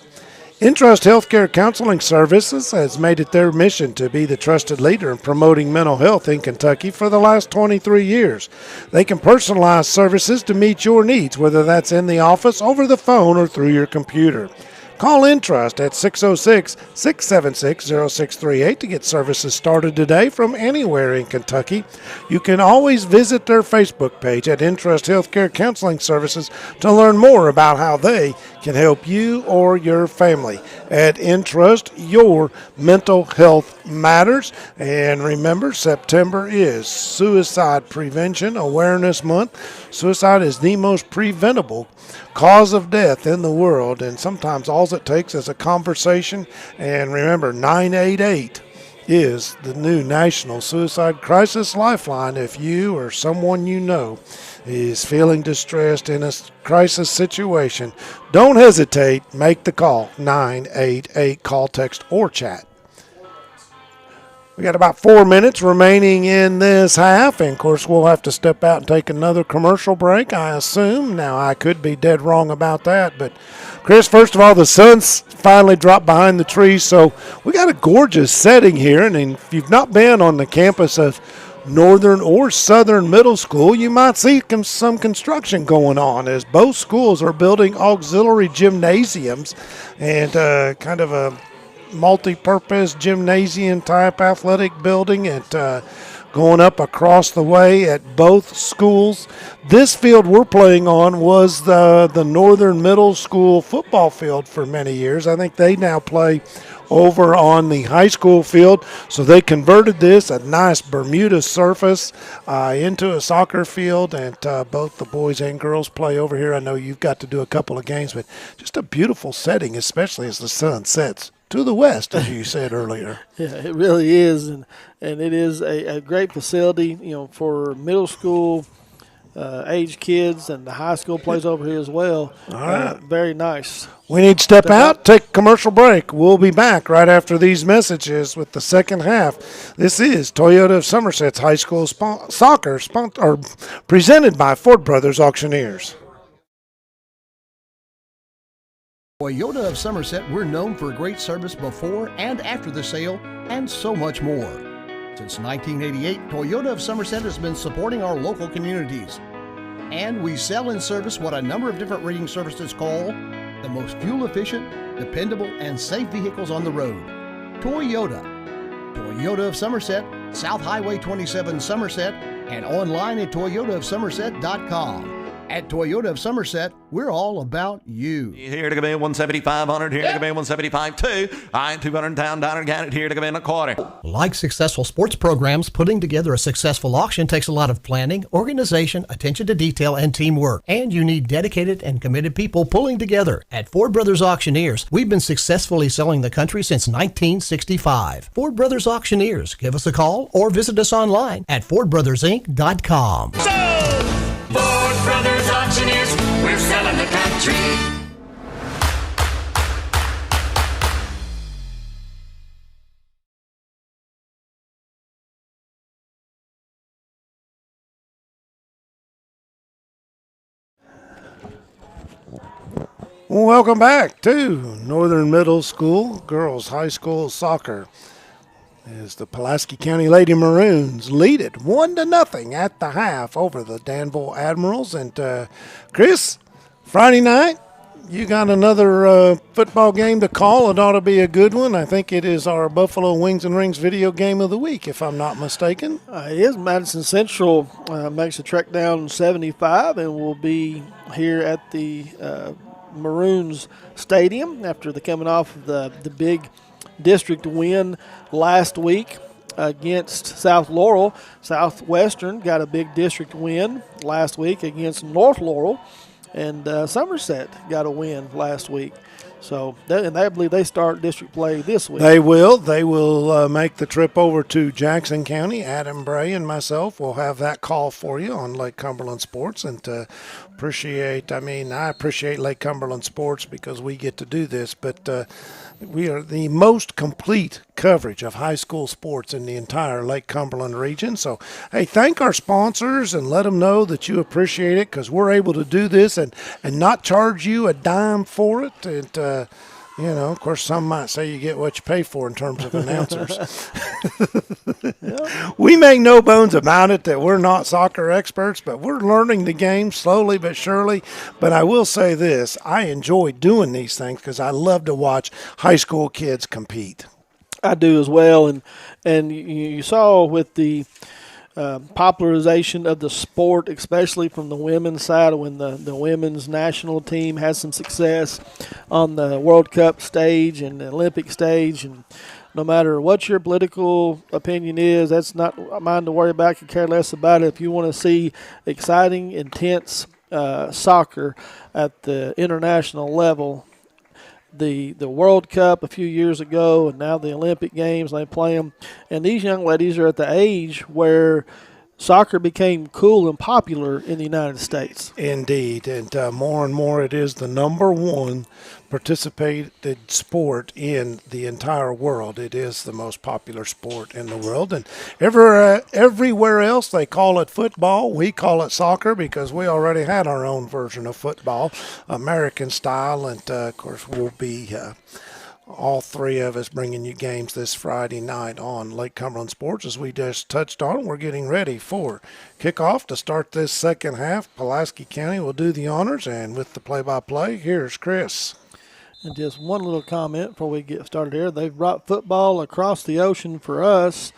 Intrust Healthcare Counseling Services has made it their mission to be the trusted leader in promoting mental health in Kentucky for the last 23 years. They can personalize services to meet your needs, whether that's in the office, over the phone, or through your computer. Call Intrust at 606-676-0638 to get services started today from anywhere in Kentucky. You can always visit their Facebook page at Intrust Healthcare Counseling Services to learn more about how they can help you or your family. At Intrust, your mental health matters. And remember, September is Suicide Prevention Awareness Month. Suicide is the most preventable cause of death in the world, and sometimes all it takes is a conversation. And remember, 988 is the new National Suicide Crisis Lifeline. If you or someone you know is feeling distressed in a crisis situation, don't hesitate. Make the call. 988. Call, text, or chat. We got about 4 minutes remaining in this half, and of course we'll have to step out and take another commercial break, I assume. Now, I could be dead wrong about that, but Chris, first of all, the sun's finally dropped behind the trees, so we got a gorgeous setting here. And if you've not been on the campus of Northern or Southern Middle School, you might see some construction going on, as both schools are building auxiliary gymnasiums and kind of a multi-purpose gymnasium type athletic building at going up across the way at both schools. This field we're playing on was the Northern Middle School football field for many years. I think they now play over on the high school field, so they converted this, a nice Bermuda surface, into a soccer field, and both the boys and girls play over here. I know you've got to do a couple of games, but just a beautiful setting, especially as the sun sets to the west, as you said earlier. Yeah, it really is, and it is a great facility, for middle school age kids, and the high school plays over here as well. All right. Very nice. We need to step out, take a commercial break. We'll be back right after these messages with the second half. This is Toyota of Somerset's high school soccer presented by Ford Brothers Auctioneers. Toyota of Somerset, we're known for great service before and after the sale, and so much more. Since 1988, Toyota of Somerset has been supporting our local communities. And we sell and service what a number of different rating services call the most fuel-efficient, dependable, and safe vehicles on the road. Toyota. Toyota of Somerset, South Highway 27 Somerset, and online at toyotaofsomerset.com. At Toyota of Somerset, we're all about you. Here to come in 17500, here to come in 175.2. I 200 down, down again, here to come in a quarter. Like successful sports programs, putting together a successful auction takes a lot of planning, organization, attention to detail, and teamwork. And you need dedicated and committed people pulling together. At Ford Brothers Auctioneers, we've been successfully selling the country since 1965. Ford Brothers Auctioneers. Give us a call or visit us online at FordBrothersInc.com. Ford Brothers Auctioneers, we're selling the country. Welcome back to Northern Middle School Girls High School Soccer, as the Pulaski County Lady Maroons lead it 1-0 at the half over the Danville Admirals. And Chris, Friday night, you got another football game to call. It ought to be a good one. I think it is our Buffalo Wings and Rings video game of the week, if I'm not mistaken. It is. Madison Central makes a trek down 75 and will be here at the Maroons Stadium after the coming off of the big district win last week against South Laurel. Southwestern got a big district win last week against North Laurel, and Somerset got a win last week. So, and I believe they start district play this week. They will. They will make the trip over to Jackson County. Adam Bray and myself will have that call for you on Lake Cumberland Sports. And I appreciate Lake Cumberland Sports because we get to do this. But we are the most complete coverage of high school sports in the entire Lake Cumberland region. So, hey, thank our sponsors and let them know that you appreciate it, because we're able to do this and not charge you a dime for it. And Of course, some might say you get what you pay for in terms of announcers. We make no bones about it that we're not soccer experts, but we're learning the game slowly but surely. But I will say this, I enjoy doing these things because I love to watch high school kids compete. I do as well, and you saw with the popularization of the sport, especially from the women's side, when the women's national team has some success on the World Cup stage and the Olympic stage, and no matter what your political opinion is, that's not mine to worry about. I could care less about it. If you want to see exciting, intense soccer at the international level, the World Cup a few years ago and now the Olympic Games, they play them. And these young ladies are at the age where soccer became cool and popular in the United States. Indeed, and more and more it is the number one participated sport in the entire world. It is the most popular sport in the world, and everywhere else they call it football. We call it soccer because we already had our own version of football, American style, and of course we'll be all three of us bringing you games this Friday night on Lake Cumberland Sports. As we just touched on, we're getting ready for kickoff to start this second half. Pulaski County will do the honors, and with the play-by-play, here's Chris. And just one little comment before we get started here. They've brought football across the ocean for us,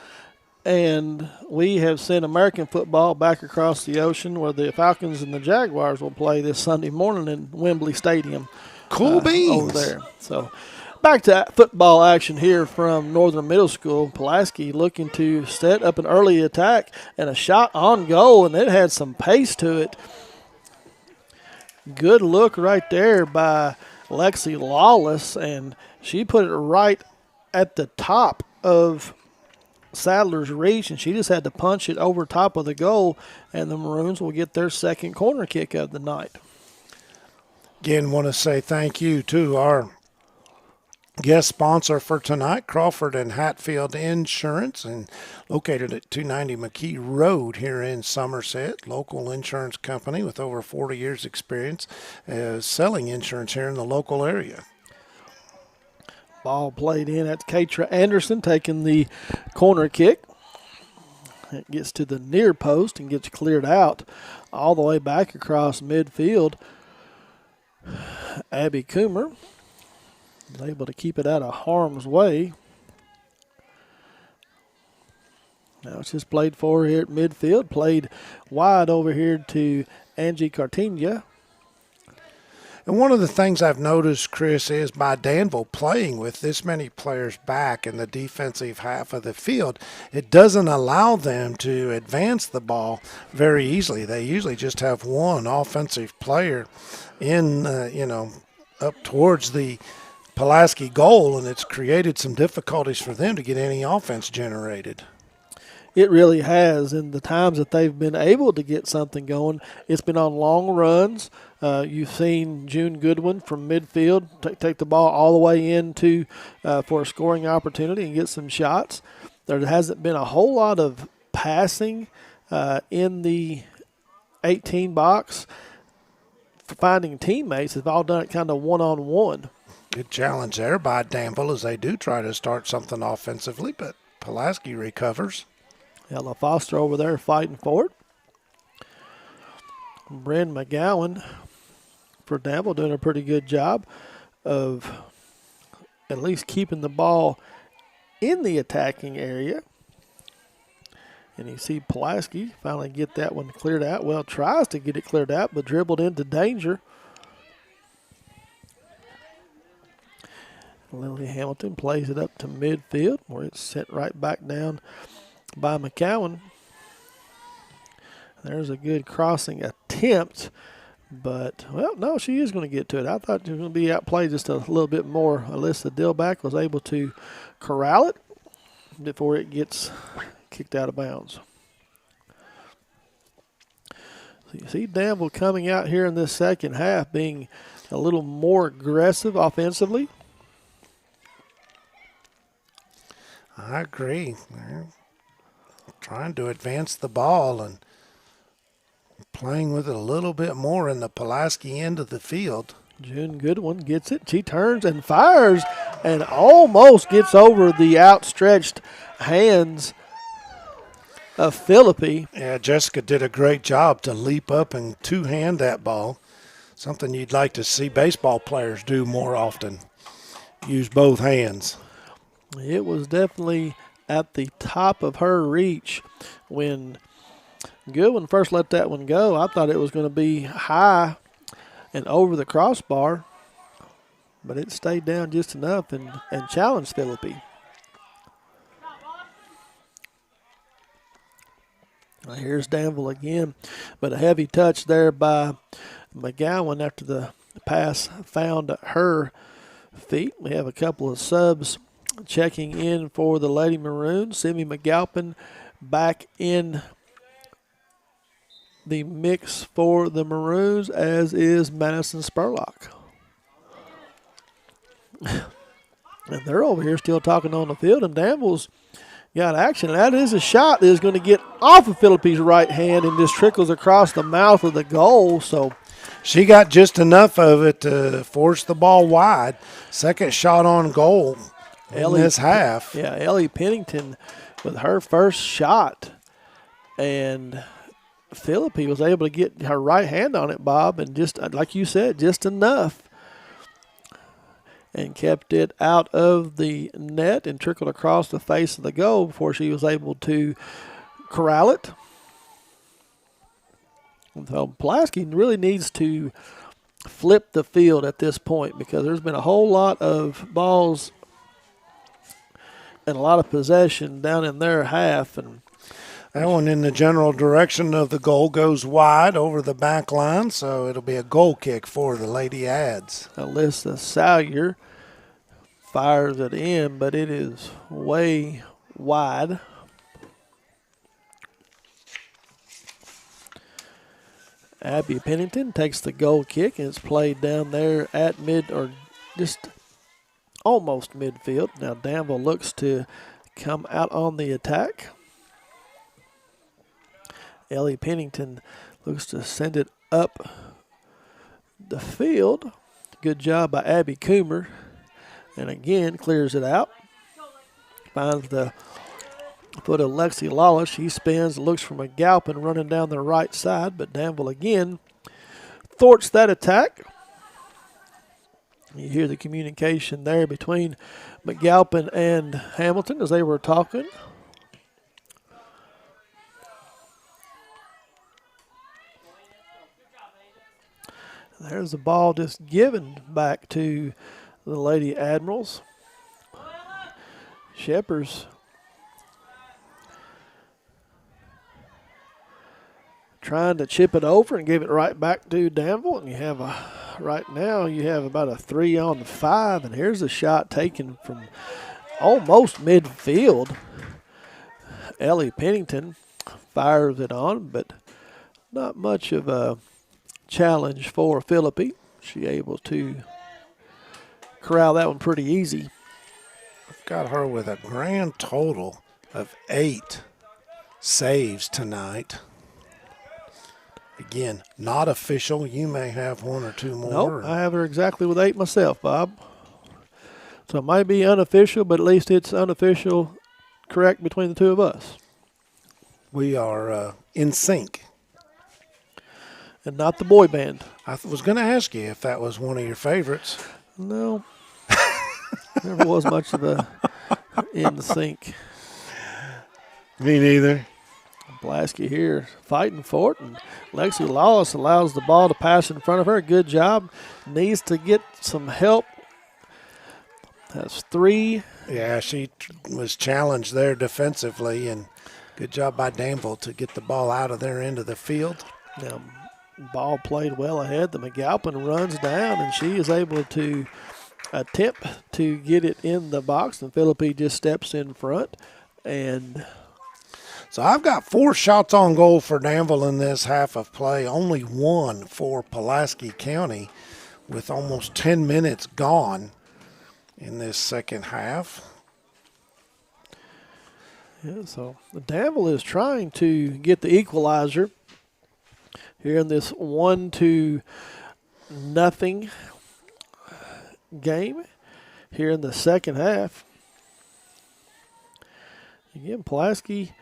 and we have sent American football back across the ocean where the Falcons and the Jaguars will play this Sunday morning in Wembley Stadium. Cool beans. Over there. So back to football action here from Northern Middle School. Pulaski looking to set up an early attack and a shot on goal, and it had some pace to it. Good look right there by Lexi Lawless, and she put it right at the top of Sadler's reach, and she just had to punch it over top of the goal, and the Maroons will get their second corner kick of the night. Again, want to say thank you to our guest sponsor for tonight, Crawford and Hatfield Insurance, and located at 290 McKee Road here in Somerset. Local insurance company with over 40 years experience selling insurance here in the local area. Ball played in. That's Katra Anderson taking the corner kick. It gets to the near post and gets cleared out all the way back across midfield. Abby Coomer is able to keep it out of harm's way. Now it's just played forward here at midfield, played wide over here to Angie Cartagena. And one of the things I've noticed, Chris, is by Danville playing with this many players back in the defensive half of the field, it doesn't allow them to advance the ball very easily. They usually just have one offensive player in, up towards the Pulaski goal, and it's created some difficulties for them to get any offense generated. It really has. In the times that they've been able to get something going, it's been on long runs. You've seen June Goodwin from midfield take the ball all the way into for a scoring opportunity and get some shots. There hasn't been a whole lot of passing in the 18 box. Finding teammates, they've all done it kind of one-on-one. Good challenge there by Danville as they do try to start something offensively, but Pulaski recovers. Ella Foster over there fighting for it. Bryn McGowan for Danville doing a pretty good job of at least keeping the ball in the attacking area. And you see Pulaski finally get that one cleared out. Well, tries to get it cleared out, but dribbled into danger. Lily Hamilton plays it up to midfield where it's sent right back down by McCowan. There's a good crossing attempt, but, well, no, she is going to get to it. I thought she was going to be outplayed just a little bit more. Alyssa Dillback was able to corral it before it gets kicked out of bounds. So you see Danville coming out here in this second half being a little more aggressive offensively. I agree. They're trying to advance the ball and playing with it a little bit more in the Pulaski end of the field. June Goodwin gets it. She turns and fires and almost gets over the outstretched hands of Philippi. Yeah, Jessica did a great job to leap up and two-hand that ball. Something you'd like to see baseball players do more often. Use both hands. It was definitely at the top of her reach when Goodwin first let that one go. I thought it was going to be high and over the crossbar, but it stayed down just enough and challenged Philippi. Now here's Danville again, but a heavy touch there by McGowan after the pass found her feet. We have a couple of subs checking in for the Lady Maroons. Simi McAlpin back in the mix for the Maroons, as is Madison Spurlock. And they're over here still talking on the field, and Danville's got action. That is a shot that is going to get off of Philippi's right hand and just trickles across the mouth of the goal. So she got just enough of it to force the ball wide. Second shot on goal in this half. Yeah, Ellie Pennington with her first shot, and Philippi was able to get her right hand on it, Bob, and just like you said, just enough, and kept it out of the net and trickled across the face of the goal before she was able to corral it. So Pulaski really needs to flip the field at this point because there's been a whole lot of balls and a lot of possession down in their half, and that one in the general direction of the goal goes wide over the back line, so it'll be a goal kick for the Lady Ads. Alyssa Salyer fires it in, but it is way wide. Abby Pennington takes the goal kick, and it's played down there at mid, or just almost midfield. Now Danville looks to come out on the attack. Ellie Pennington looks to send it up the field. Good job by Abby Coomer. And again, clears it out. Finds the foot of Lexi Lawless. She spins, looks for McAlpin running down the right side, but Danville again thwarts that attack. You hear the communication there between McAlpin and Hamilton as they were talking. There's the ball just given back to the Lady Admirals. Shepherds trying to chip it over and give it right back to Danville. And you have right now you have about a 3-on-5, and here's a shot taken from almost midfield. Ellie Pennington fires it on, but not much of a challenge for Philippi. She able to corral that one pretty easy. I've got her with a grand total of 8 saves tonight. Again, not official. You may have 1 or 2 more. Nope, I have her exactly with 8 myself, Bob. So it might be unofficial, but at least it's unofficial correct between the two of us. We are in sync. And not the boy band. I was going to ask you if that was one of your favorites. No. Never was much of a in sync. Me neither. Pulaski here fighting for it, and Lexi Lawless allows the ball to pass in front of her. Good job. Needs to get some help. That's 3. Yeah, she was challenged there defensively, and good job by Danville to get the ball out of their end of the field. Now, ball played well ahead. The McAlpin runs down, and she is able to attempt to get it in the box, and Philippi just steps in front. And so I've got 4 shots on goal for Danville in this half of play, only 1 for Pulaski County with almost 10 minutes gone in this second half. Yeah, so Danville is trying to get the equalizer here in this 1-0 game here in the second half. Again, Pulaski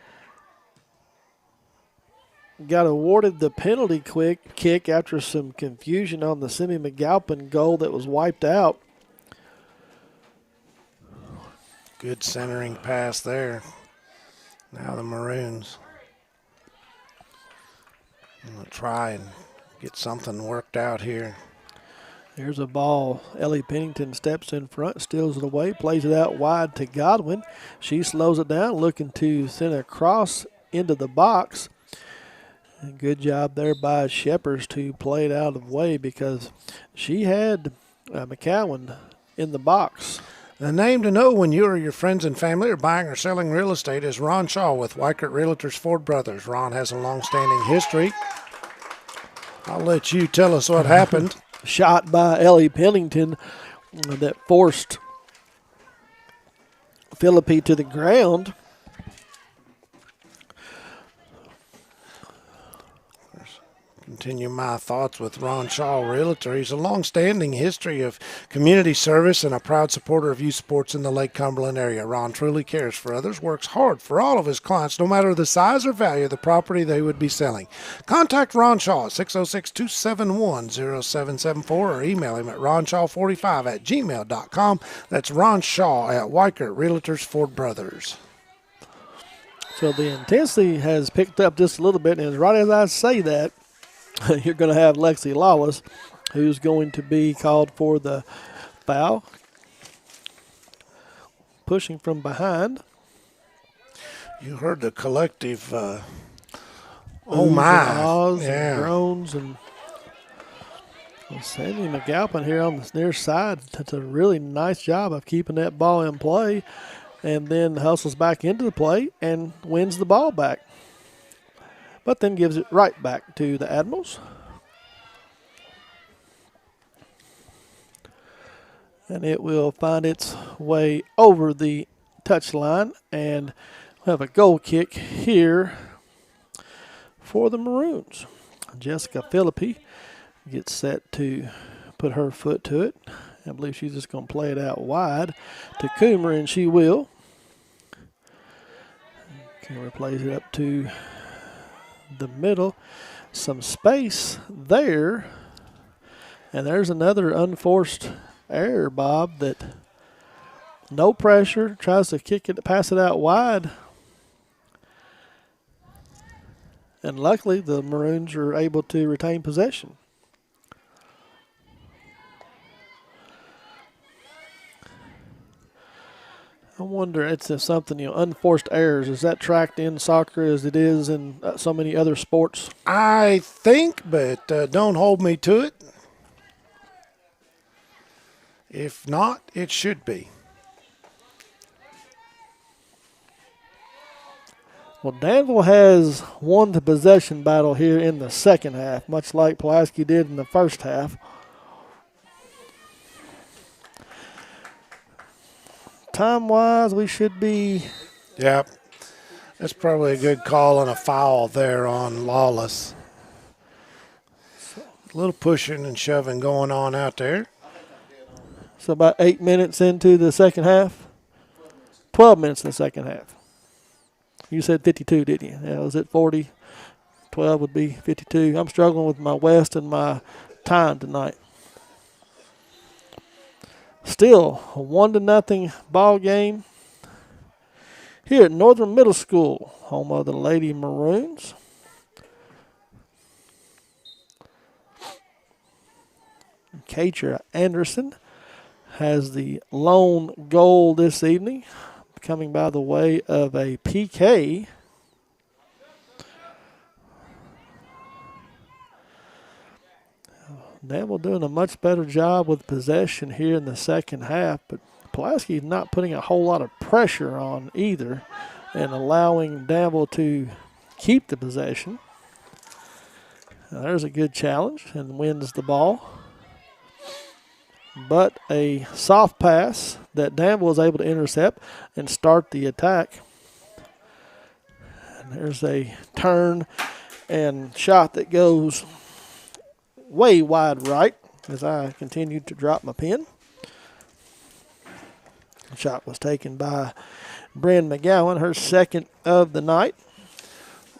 got awarded the penalty kick after some confusion on the Simi McAlpin goal that was wiped out. Good centering pass there. Now the Maroons will try and get something worked out here. Here's a ball. Ellie Pennington steps in front, steals it away, plays it out wide to Godwin. She slows it down, looking to send a cross into the box. And good job there by Shepherds to play it out of the way because she had McCowan in the box. The name to know when you or your friends and family are buying or selling real estate is Ron Shaw with Weichert Realtors Ford Brothers. Ron has a long-standing history. I'll let you tell us what happened. Shot by Ellie Pennington that forced Philippi to the ground. Continue my thoughts with Ron Shaw, Realtor. He's a long-standing history of community service and a proud supporter of youth sports in the Lake Cumberland area. Ron truly cares for others, works hard for all of his clients, no matter the size or value of the property they would be selling. Contact Ron Shaw at 606-271-0774 or email him at ronshaw45@gmail.com. That's Ron Shaw at Weichert Realtors Ford Brothers. So the intensity has picked up just a little bit, and right as I say that, you're going to have Lexi Lawless, who's going to be called for the foul. Pushing from behind. You heard the collective, oh Oohs my. And ahs Yeah. and groans. And Sandy McAlpin here on the near side does a really nice job of keeping that ball in play and then hustles back into the play and wins the ball back. But then gives it right back to the Admirals. And it will find its way over the touchline, and we'll have a goal kick here for the Maroons. Jessica Philippi gets set to put her foot to it. I believe she's just going to play it out wide to Coomer, and she will. Coomer plays it up to the middle. Some space there. And there's another unforced error, Bob, that no pressure, tries to kick it, pass it out wide. And luckily the Maroons are able to retain possession. I wonder, it's something, unforced errors. Is that tracked in soccer as it is in so many other sports? I think, but don't hold me to it. If not, it should be. Well, Danville has won the possession battle here in the second half, much like Pulaski did in the first half. Time-wise, we should be... Yep. That's probably a good call and a foul there on Lawless. A little pushing and shoving going on out there. So about 8 minutes into the second half? 12 minutes in the second half. You said 52, didn't you? Yeah, was it 40? 12 would be 52. I'm struggling with my West and my time tonight. Still a 1-0 ball game here at Northern Middle School, home of the Lady Maroons. Kacher Anderson has the lone goal this evening, coming by the way of a PK. Danville doing a much better job with possession here in the second half, but Pulaski is not putting a whole lot of pressure on either and allowing Danville to keep the possession. Now there's a good challenge and wins the ball. But a soft pass that Danville was able to intercept and start the attack. And there's a turn and shot that goes way wide right as I continue to drop my pen. Shot was taken by Bryn McGowan, her second of the night.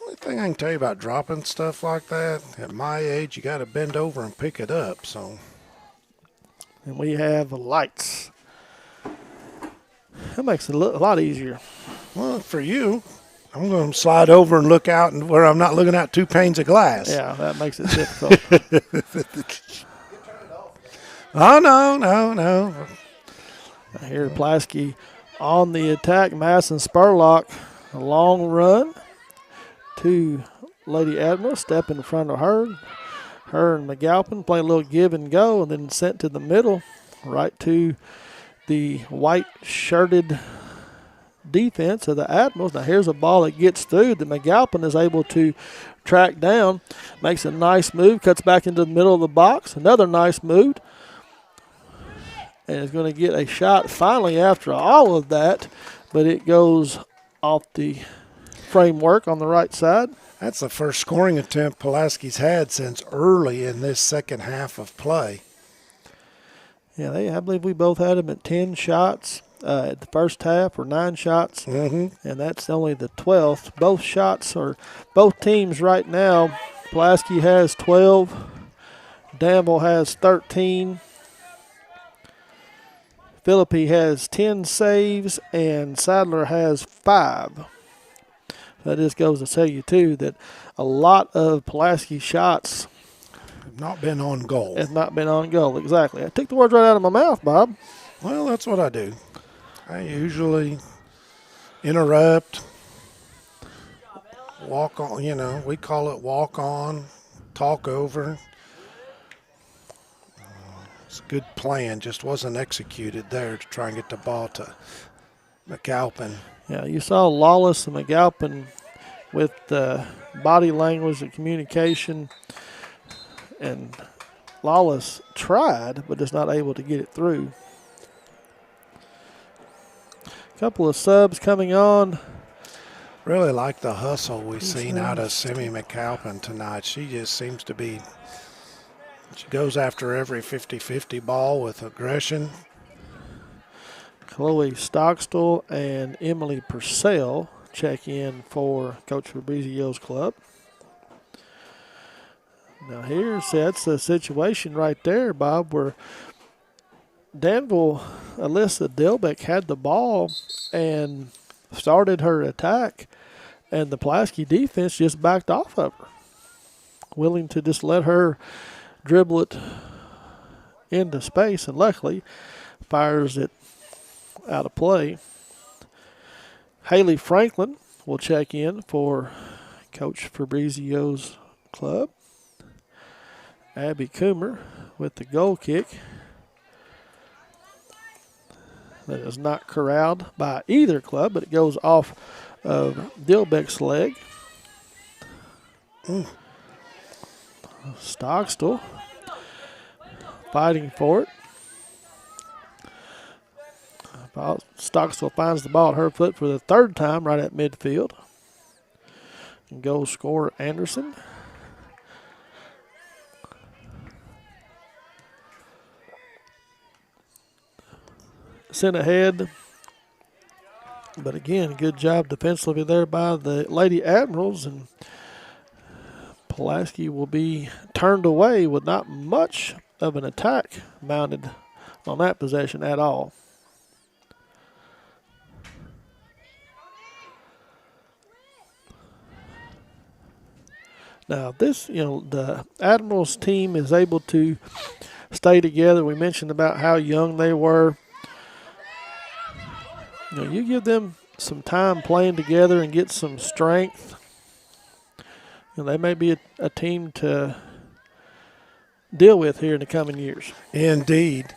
Only thing I can tell you about dropping stuff like that, at my age, you got to bend over and pick it up. So, And we have lights. That makes it a lot easier. well, for you, I'm going to slide over and look out and where I'm not looking at 2 panes of glass. Yeah, that makes it difficult. Oh, no. Here, Pulaski on the attack. Madison Spurlock, a long run to Lady Admiral, step in front of her. Her and McAlpin play a little give and go, and then sent to the middle, right to the white-shirted defense of the Admirals. Now, here's a ball that gets through that McAlpin is able to track down, makes a nice move, cuts back into the middle of the box. Another nice move. And is going to get a shot finally after all of that, but it goes off the framework on the right side. That's the first scoring attempt Pulaski's had since early in this second half of play. Yeah, I believe we both had them at 10 shots at the first half, or 9 shots, and that's only the 12th. Both teams right now, Pulaski has 12, Danville has 13. Philippi has 10 saves, and Sadler has 5. That just goes to tell you, too, that a lot of Pulaski shots Have not been on goal. have not been on goal. Exactly. I took the words right out of my mouth, Bob. Well, that's what I do. I usually interrupt, walk on, we call it walk on, talk over. It's a good plan, just wasn't executed there to try and get the ball to McAlpin. Yeah, you saw Lawless and McAlpin with body language and communication, and Lawless tried, but just not able to get it through. A couple of subs coming on. Really like the hustle we've seen out of Simi McAlpin tonight. She just seems to be, she goes after every 50-50 ball with aggression. Chloe Stockstill and Emily Purcell check in for Coach Fabrizio's club. Now that's a situation right there, Bob, where Danville, Alyssa Delbeck had the ball and started her attack, and the Pulaski defense just backed off of her, willing to just let her dribble it into space, and luckily fires it out of play. Haley Franklin will check in for Coach Fabrizio's club. Abby Coomer with the goal kick. That is not corralled by either club, but it goes off of Dilbeck's leg. Stockstill fighting for it. Stockstill finds the ball at her foot for the third time right at midfield. And goal scorer Anderson. Sent ahead. But again, good job defensively there by the Lady Admirals, and Pulaski will be turned away with not much of an attack mounted on that possession at all. Now, the Admirals team is able to stay together. We mentioned about how young they were. You give them some time playing together and get some strength, they may be a team to deal with here in the coming years. Indeed.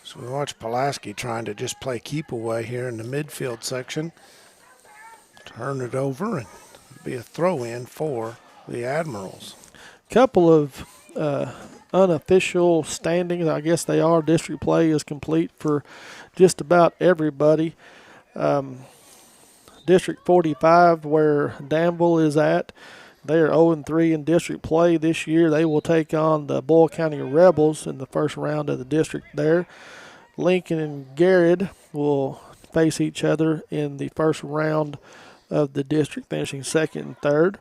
So we watch Pulaski trying to just play keep away here in the midfield section. Turn it over and be a throw-in for the Admirals. Couple of unofficial standings. I guess they are. District play is complete for just about everybody. District 45, where Danville is at, they are 0-3 in district play this year. They will take on the Boyle County Rebels in the first round of the district there. Lincoln and Garrett will face each other in the first round of the district, finishing second and third.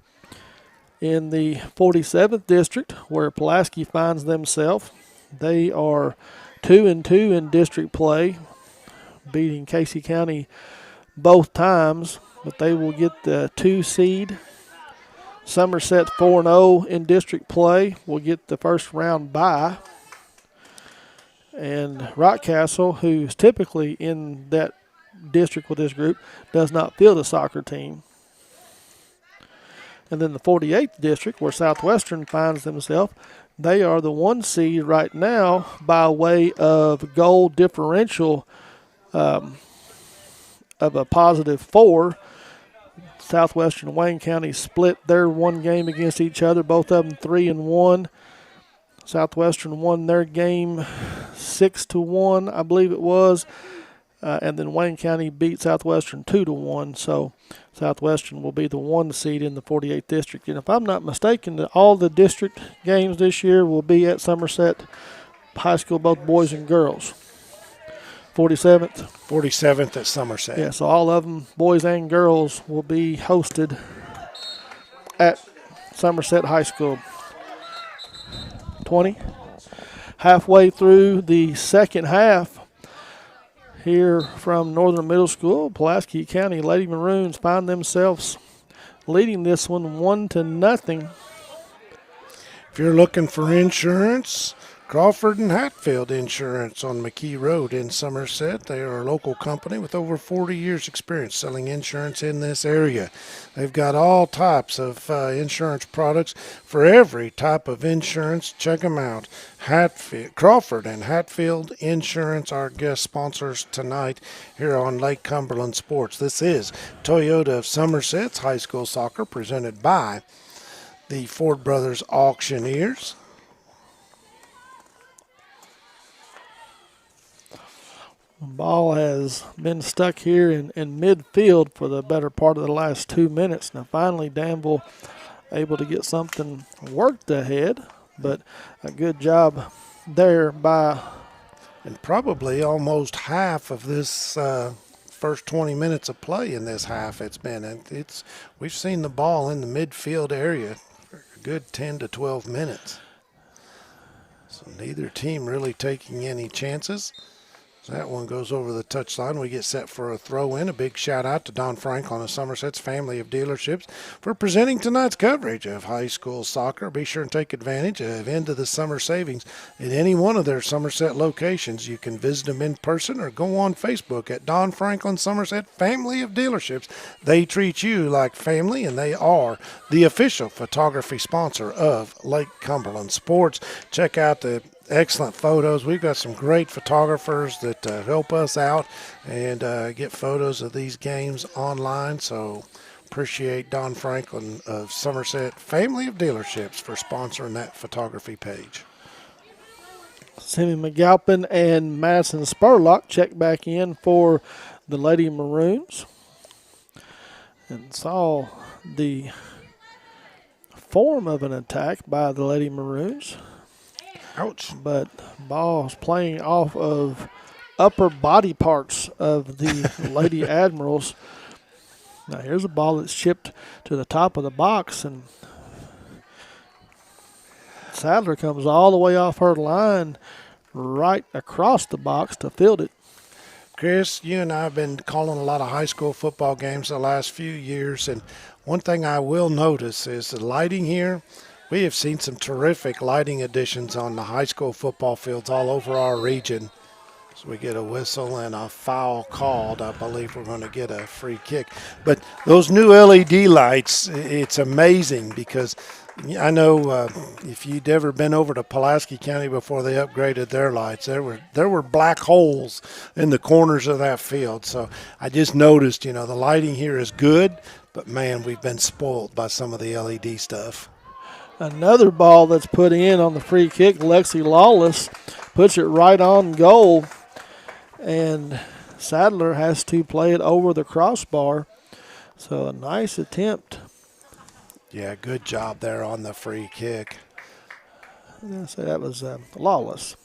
In the 47th district, where Pulaski finds themselves, they are 2-2 in district play, beating Casey County both times, but they will get the 2 seed. Somerset 4-0 in district play will get the first round bye. And Rockcastle, who's typically in that district with this group, does not field a soccer team. And then the 48th district, where Southwestern finds themselves, they are the 1 seed right now by way of goal differential of a +4. Southwestern and Wayne County split their 1 game against each other, both of them 3-1. Southwestern won their game 6-1, I believe it was. And then Wayne County beat Southwestern 2-1. So Southwestern will be the 1 seed in the 48th district. And if I'm not mistaken, all the district games this year will be at Somerset High School, both boys and girls. 47th. 47th at Somerset. Yeah, so all of them, boys and girls, will be hosted at Somerset High School. 20. Halfway through the second half, here from Northern Middle School, Pulaski County Lady Maroons find themselves leading this one 1-0. If you're looking for insurance, Crawford and Hatfield Insurance on McKee Road in Somerset. They are a local company with over 40 years experience selling insurance in this area. They've got all types of insurance products for every type of insurance. Check them out. Crawford and Hatfield Insurance, our guest sponsors tonight here on Lake Cumberland Sports. This is Toyota of Somerset's high school soccer, presented by the Ford Brothers Auctioneers. The ball has been stuck here in midfield for the better part of the last 2 minutes. Now finally Danville able to get something worked ahead, but a good job there by... And probably almost half of this first 20 minutes of play in this half it's been. We've seen the ball in the midfield area for a good 10 to 12 minutes. So neither team really taking any chances. That one goes over the touchline. We get set for a throw-in. A big shout-out to Don Franklin of Somerset's family of dealerships for presenting tonight's coverage of high school soccer. Be sure and take advantage of end of the summer savings at any one of their Somerset locations. You can visit them in person or go on Facebook at Don Franklin Somerset Family of Dealerships. They treat you like family, and they are the official photography sponsor of Lake Cumberland Sports. Check out the excellent photos. We've got some great photographers that help us out and get photos of these games online. So appreciate Don Franklin of Somerset Family of Dealerships for sponsoring that photography page. Sammy McAlpin and Madison Spurlock check back in for the Lady Maroons and saw the form of an attack by the Lady Maroons. Ouch. But ball's playing off of upper body parts of the Lady Admirals. Now here's a ball that's chipped to the top of the box, and Sadler comes all the way off her line right across the box to field it. Chris, you and I have been calling a lot of high school football games the last few years, and one thing I will notice is the lighting here. We have seen some terrific lighting additions on the high school football fields all over our region. So we get a whistle and a foul called. I believe we're going to get a free kick. But those new LED lights, it's amazing because I know if you'd ever been over to Pulaski County before they upgraded their lights, there were black holes in the corners of that field. So I just noticed, the lighting here is good, but man, we've been spoiled by some of the LED stuff. Another ball that's put in on the free kick. Lexi Lawless puts it right on goal, and Sadler has to play it over the crossbar. So a nice attempt. Yeah, good job there on the free kick. I'm going to say that was Lawless.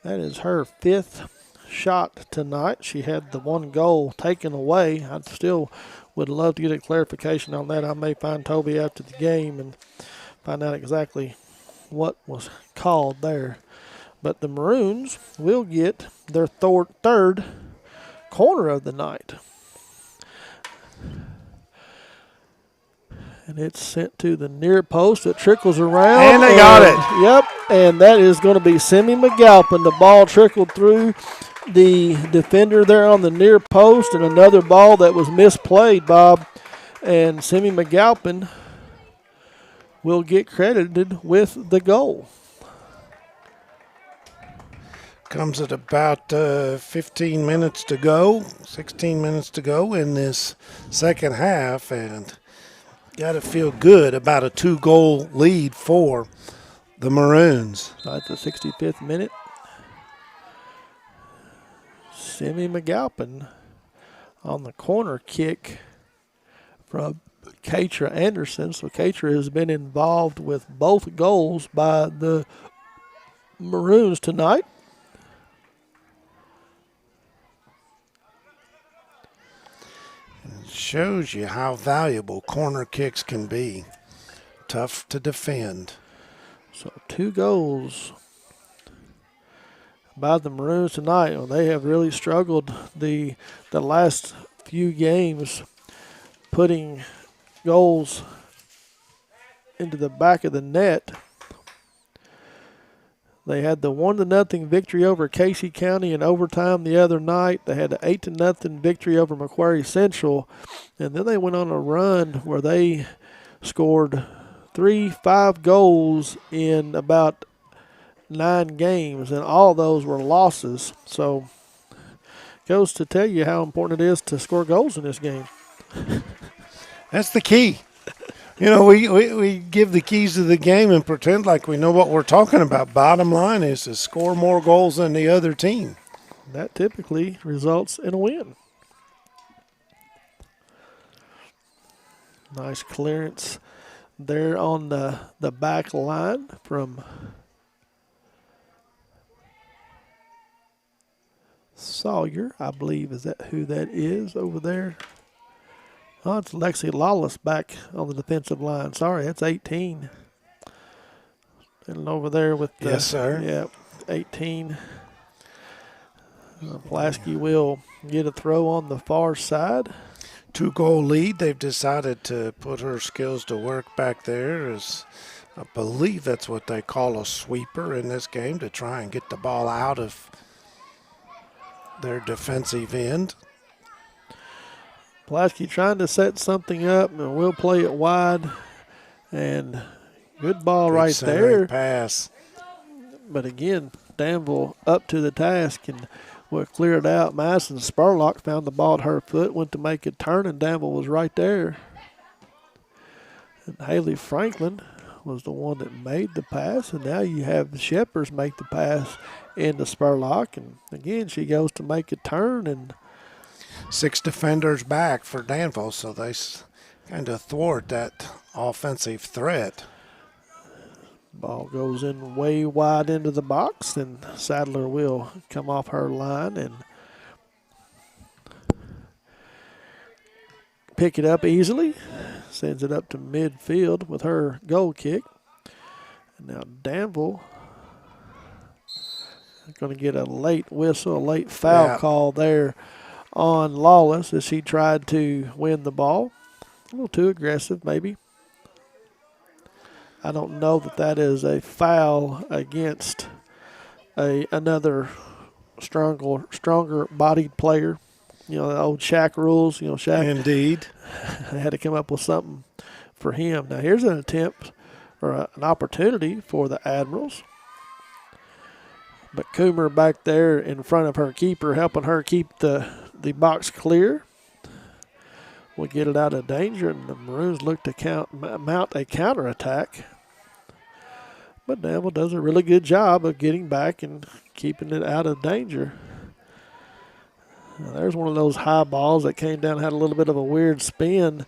That is her 5th shot tonight. She had the one goal taken away. I still would love to get a clarification on that. I may find Toby after the game and find out exactly what was called there. But the Maroons will get their third corner of the night. And it's sent to the near post. It trickles around. And they got it. Yep, and that is going to be Simi McAlpin. The ball trickled through the defender there on the near post, and another ball that was misplayed, Bob. And Simi McAlpin will get credited with the goal. Comes at about 15 minutes to go, 16 minutes to go in this second half, and got to feel good about a 2-goal lead for the Maroons. At the 65th minute, Simi McAlpin on the corner kick from Katra Anderson. So Katra has been involved with both goals by the Maroons tonight. Shows you how valuable corner kicks can be. Tough to defend. So 2 goals by the Maroons tonight. Well, they have really struggled the last few games putting goals into the back of the net. They had the 1-0 victory over Casey County in overtime the other night. They had an 8-0 victory over Macquarie Central. And then they went on a run where they scored 5 goals in about 9 games, and all those were losses. So goes to tell you how important it is to score goals in this game. That's the key. You know, we give the keys to the game and pretend like we know what we're talking about. Bottom line is to score more goals than the other team. That typically results in a win. Nice clearance there on the back line from Sawyer, I believe. Is that who that is over there? Oh, it's Lexi Lawless back on the defensive line. Sorry, that's 18. And over there with the, yes, sir. Yeah, 18. Pulaski will get a throw on the far side. 2-goal lead. They've decided to put her skills to work back there. As I believe that's what they call a sweeper in this game, to try and get the ball out of their defensive end. Pulaski trying to set something up, and we'll play it wide. And good ball Good right there. Pass. But again, Danville up to the task and will clear it out. Madison Spurlock found the ball at her foot, went to make a turn, and Danville was right there. And Haley Franklin was the one that made the pass, and now you have the Shepherds make the pass into Spurlock. And again, she goes to make a turn, and 6 defenders back for Danville, so they kind of thwart that offensive threat. Ball goes in way wide into the box, and Sadler will come off her line and pick it up easily. Sends it up to midfield with her goal kick. And now Danville is going to get a late whistle, a late foul call there on Lawless as she tried to win the ball. A little too aggressive, maybe. I don't know that is a foul against another stronger bodied player. You know, the old Shaq rules. You know, Shaq. Indeed. They had to come up with something for him. Now here's an attempt or an opportunity for the Admirals. But Coomer back there in front of her keeper, helping her keep the box clear. Will get it out of danger, and the Maroons look to mount a counterattack. But Danville does a really good job of getting back and keeping it out of danger. Now, there's one of those high balls that came down, had a little bit of a weird spin.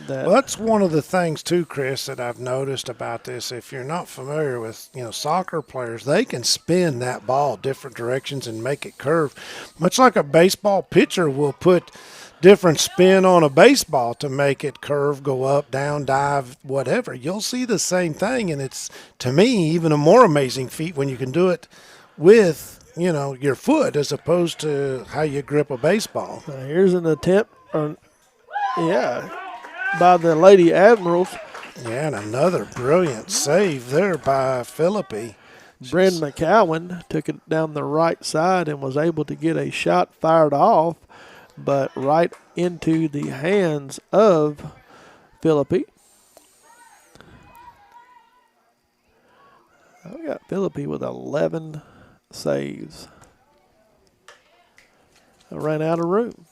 That Well, that's one of the things too, Chris, that I've noticed about this. If you're not familiar with, soccer players, they can spin that ball different directions and make it curve, much like a baseball pitcher will put different spin on a baseball to make it curve, go up, down, dive, whatever. You'll see the same thing, and it's, to me, even a more amazing feat when you can do it with, your foot as opposed to how you grip a baseball. here's an attempt, by the Lady Admirals. Yeah, and another brilliant save there by Philippi. Bryn McCowan took it down the right side and was able to get a shot fired off, but right into the hands of Philippi. We got Philippi with 11 saves. I ran out of room.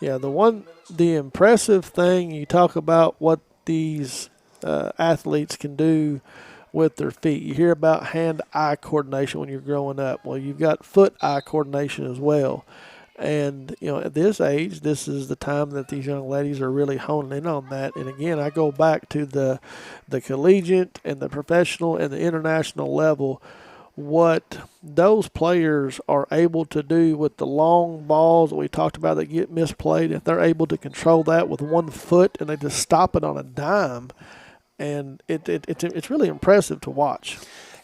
Yeah, the impressive thing, you talk about what these athletes can do with their feet. You hear about hand-eye coordination when you're growing up. Well, you've got foot-eye coordination as well. And, at this age, this is the time that these young ladies are really honing in on that. And, again, I go back to the collegiate and the professional and the international level, what those players are able to do with the long balls that we talked about that get misplayed. If they're able to control that with one foot and they just stop it on a dime, and it's really impressive to watch.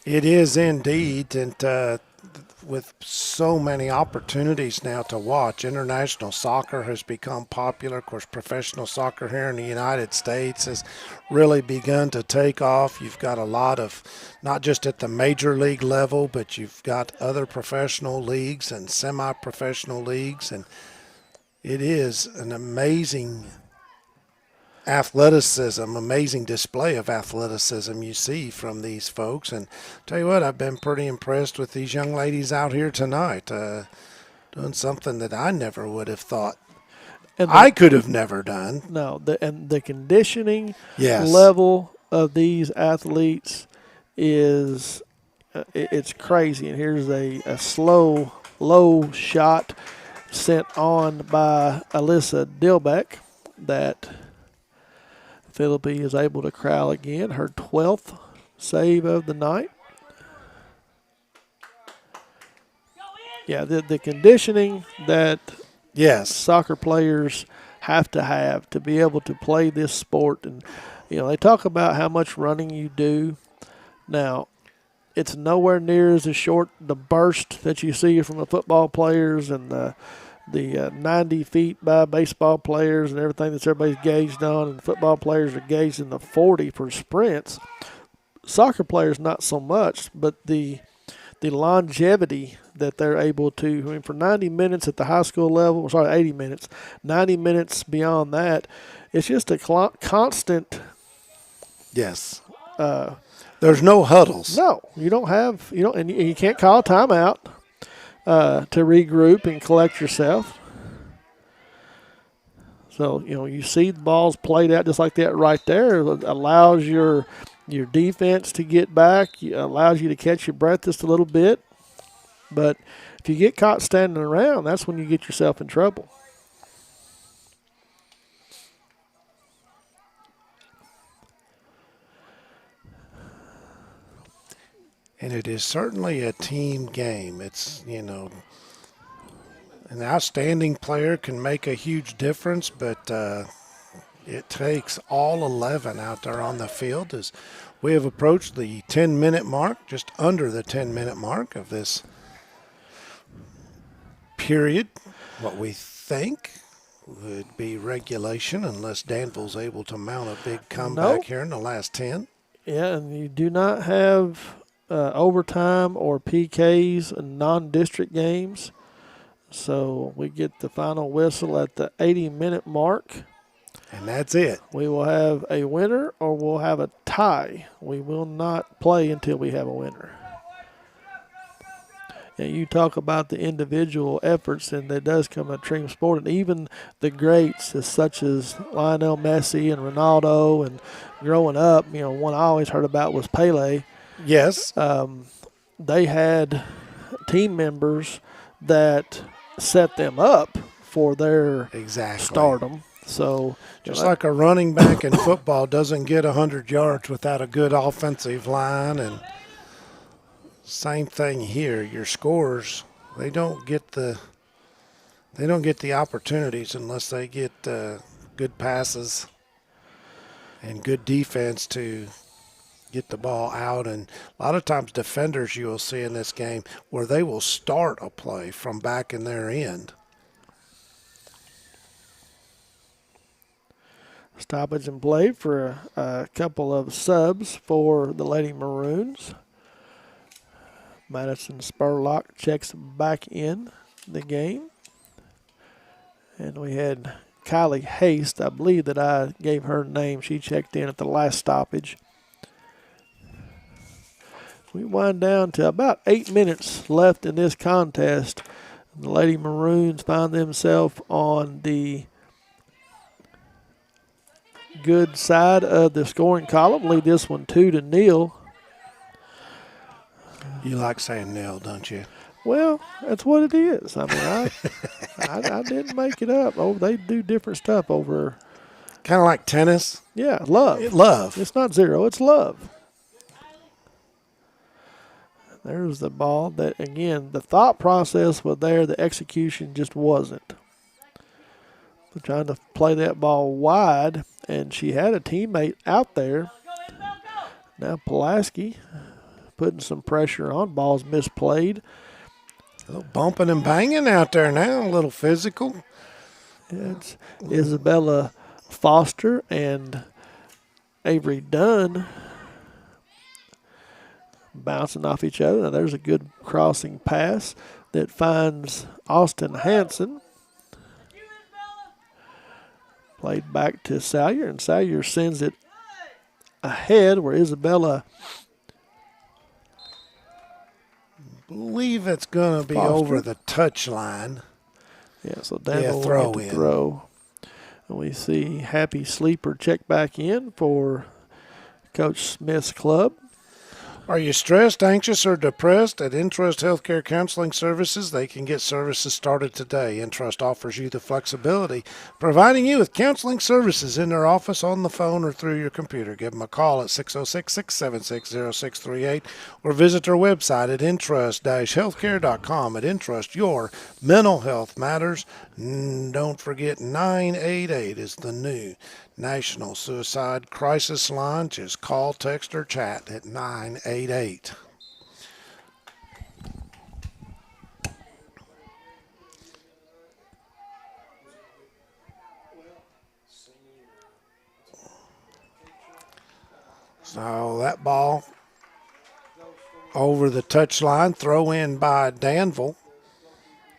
It is indeed, and with so many opportunities now to watch, international soccer has become popular. Of course, professional soccer here in the United States has really begun to take off. You've got a lot of, not just at the major league level, but you've got other professional leagues and semi-professional leagues, and it is an amazing athleticism, amazing display of athleticism you see from these folks. And tell you what, I've been pretty impressed with these young ladies out here tonight, doing something that I never would have thought I could have never done. No, the conditioning Yes. level of these athletes is it's crazy. And here's a slow, low shot sent on by Alyssa Dilbeck that Philippi is able to corral again, her 12th save of the night. Yeah, the conditioning that Yes. soccer players have to be able to play this sport. And, they talk about how much running you do. Now, it's nowhere near as short, the burst that you see from the football players and the 90 feet by baseball players and everything that everybody's gauged on, and football players are gauged in the 40 for sprints. Soccer players not so much, but the longevity that they're able to, for 90 minutes at the high school level, 80 minutes, 90 minutes beyond that, it's just a constant. Yes. There's no huddles. No, and you can't call a timeout to regroup and collect yourself. So, you see the balls played out just like that right there. It allows your defense to get back, allows you to catch your breath just a little bit. But if you get caught standing around, that's when you get yourself in trouble. And it is certainly a team game. It's, an outstanding player can make a huge difference, but it takes all 11 out there on the field as we have approached the 10-minute mark, just under the 10-minute mark of this period. What we think would be regulation unless Danville's able to mount a big comeback here in the last 10. Yeah, and you do not have overtime or PKs in non-district games. So we get the final whistle at the 80-minute mark. And that's it. We will have a winner or we'll have a tie. We will not play until we have a winner. And you talk about the individual efforts, and that does come a team sport. And even the greats, such as Lionel Messi and Ronaldo, and growing up, one I always heard about was Pele. Yes. They had team members that set them up for their Exactly. stardom. So Just like a running back in football doesn't get 100 yards without a good offensive line, and same thing here. Your scorers, they don't get the opportunities unless they get good passes and good defense to get the ball out. And a lot of times defenders you will see in this game where they will start a play from back in their end. stoppage and play for a couple of subs for the Lady Maroons. Madison Spurlock checks back in the game. And we had Kylie Haste, I believe that I gave her name. She checked in at the last stoppage. We wind down to about 8 minutes left in this contest. The Lady Maroons find themselves on the good side of the scoring column. Lead this one 2-0. You like saying nil, don't you? Well, that's what it is. I mean, I didn't make it up. Oh, they do different stuff over. Kind of like tennis. Yeah, love. Love. It's not zero, it's love. There's the ball that, again, the thought process was there, the execution just wasn't. We're trying to play that ball wide, and she had a teammate out there. Now Pulaski putting some pressure on. Ball's misplayed. A little bumping and banging out there now, a little physical. It's Isabella Foster and Avery Dunn bouncing off each other. Now there's a good crossing pass that finds Austin Hanson. Played back to Salyer, and Salyer sends it ahead where Isabella. Believe it's going to be Foster. over the touch line. Yeah, so Danville throw will get in. to throw. And we see Happy Sleeper check back in for Coach Smith's club. Are you stressed, anxious, or depressed? At Intrust Healthcare Counseling Services, they can get services started today. Intrust offers you the flexibility, providing you with counseling services in their office, on the phone, or through your computer. Give them a call at 606-676-0638 or visit their website at intrust-healthcare.com. At Intrust, your mental health matters. Don't forget 988 is the new National Suicide Crisis Line. Just call, text, or chat at 988. So that ball over the touch line, throw in by Danville.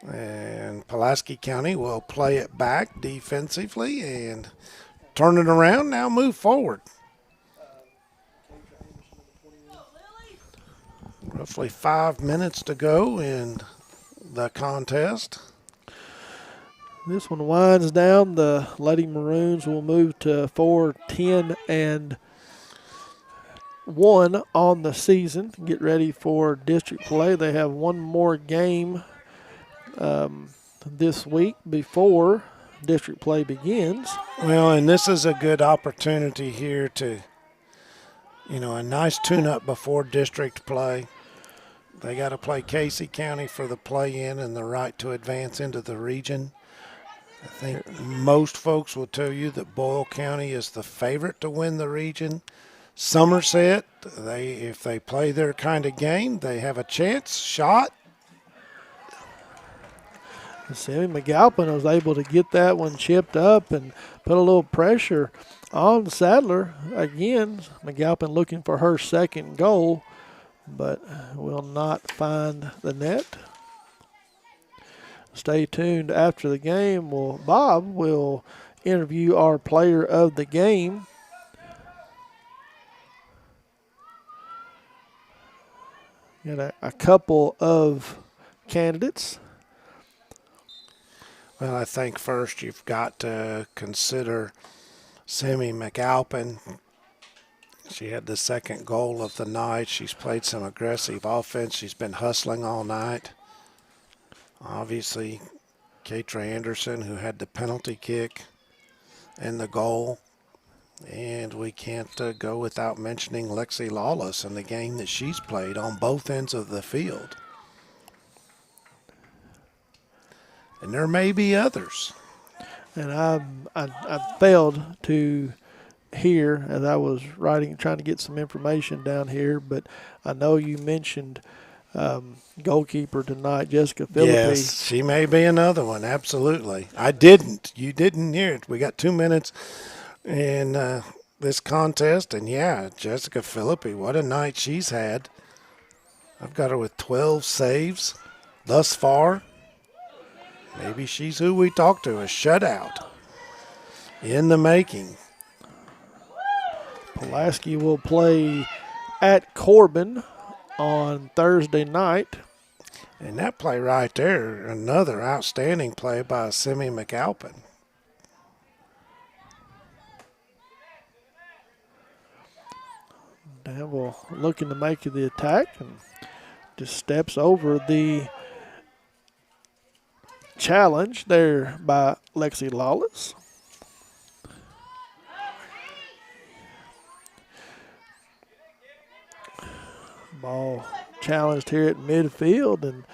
And Pulaski County will play it back defensively and turn it around, now move forward. Roughly 5 minutes to go in the contest. This one winds down. The Lady Maroons will move to 4-10-1 on the season. Get ready for district play. They have one more game this week before district play begins. Well, and this is a good opportunity here to, a nice tune-up before district play. They got to play Casey County for the play-in and the right to advance into the region. I think most folks will tell you that Boyle County is the favorite to win the region. Somerset, if they play their kind of game, they have a shot. Sammy McAlpin was able to get that one chipped up and put a little pressure on Sadler. Again, McAlpin looking for her second goal, but will not find the net. Stay tuned after the game. Bob will interview our player of the game. Got a couple of candidates. Well, I think first you've got to consider Sammy McAlpin. She had the second goal of the night. She's played some aggressive offense. She's been hustling all night. Obviously, Katra Anderson, who had the penalty kick and the goal. And we can't go without mentioning Lexi Lawless and the game that she's played on both ends of the field. And there may be others. And I failed to hear as I was trying to get some information down here, but I know you mentioned goalkeeper tonight, Jessica Philippi. Yes, she may be another one, absolutely. I didn't. You didn't hear it. We got 2 minutes in this contest, and yeah, Jessica Philippi, what a night she's had. I've got her with 12 saves thus far. Maybe she's who we talked to, a shutout in the making. Pulaski will play at Corbin on Thursday night. And that play right there, another outstanding play by Simi McAlpin. Danville looking to make the attack and just steps over the challenge there by Lexi Lawless. Ball challenged here at midfield, and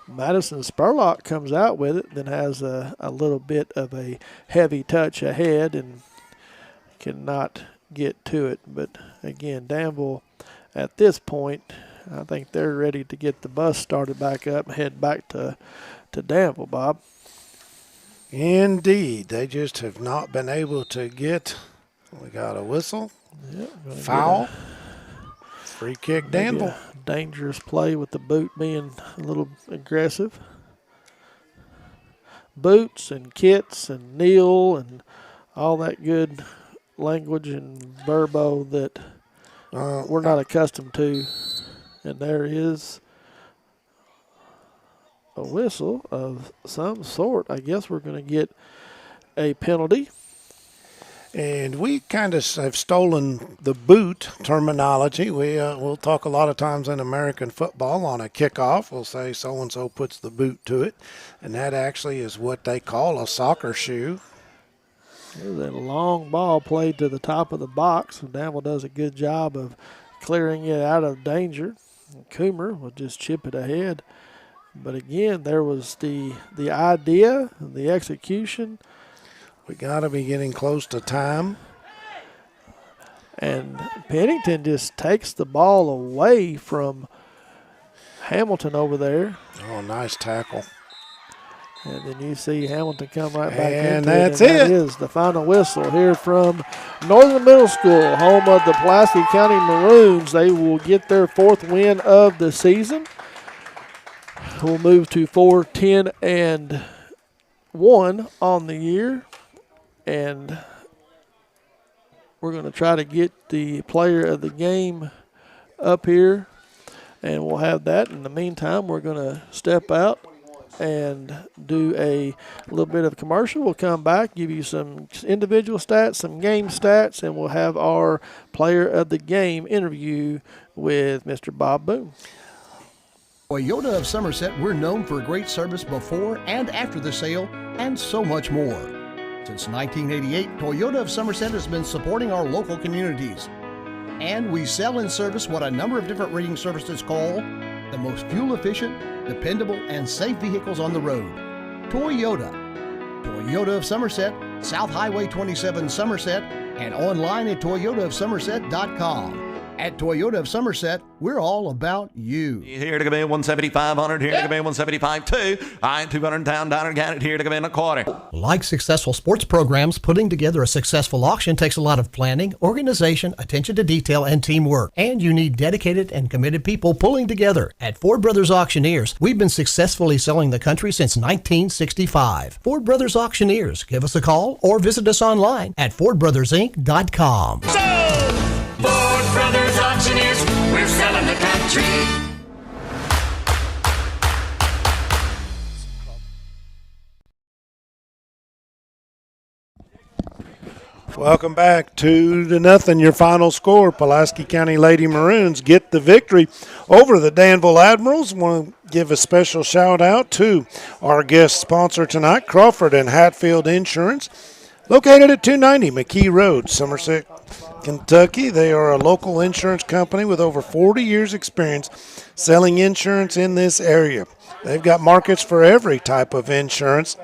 Madison Spurlock comes out with it, then has a little bit of a heavy touch ahead and cannot get to it. But again, Danville at this point, I think they're ready to get the bus started back up and head back to Danville, Bob. Indeed. They just have not been able to get, we got a whistle, foul, free kick Danville. Dangerous play with the boot being a little aggressive. Boots and kits and kneel and all that good language and verbo that we're not accustomed to. And there is a whistle of some sort. I guess we're going to get a penalty. And we kind of have stolen the boot terminology. We'll talk a lot of times in American football on a kickoff. We'll say so-and-so puts the boot to it. And that actually is what they call a soccer shoe. There's a long ball played to the top of the box. Danville does a good job of clearing it out of danger. Coomer will just chip it ahead. But again, there was the idea, the execution. We got to be getting close to time. And Pennington just takes the ball away from Hamilton over there. Oh, nice tackle. And then you see Hamilton come right back and into that's it. And it. that is the final whistle here from Northern Middle School, home of the Pulaski County Maroons. They will get their 4th win of the season. We'll move to 4-10-1 on the year. And we're going to try to get the player of the game up here. And we'll have that. In the meantime, we're going to step out and do a little bit of commercial. We'll come back, give you some individual stats, some game stats, and we'll have our player of the game interview with Mr. Bob Boone. Toyota of Somerset, we're known for great service before and after the sale and so much more. Since 1988, Toyota of Somerset has been supporting our local communities. And we sell and service what a number of different rating services call the most fuel-efficient, dependable, and safe vehicles on the road. Toyota. Toyota of Somerset, South Highway 27 Somerset, and online at toyotaofsomerset.com. At Toyota of Somerset, we're all about you. Here to come in 175-100, here to come in 175-2. I 200 down, down, here to come in a quarter. Like successful sports programs, putting together a successful auction takes a lot of planning, organization, attention to detail, and teamwork. And you need dedicated and committed people pulling together. At Ford Brothers Auctioneers, we've been successfully selling the country since 1965. Ford Brothers Auctioneers. Give us a call or visit us online at FordBrothersInc.com. Ford Brothers Auctioneers, we're selling the country. Welcome back. 2-0, your final score. Pulaski County Lady Maroons get the victory over the Danville Admirals. Want to give a special shout out to our guest sponsor tonight, Crawford and Hatfield Insurance, located at 290 McKee Road, Somerset, Kentucky. They are a local insurance company with over 40 years experience selling insurance in this area. They've got markets for every type of insurance,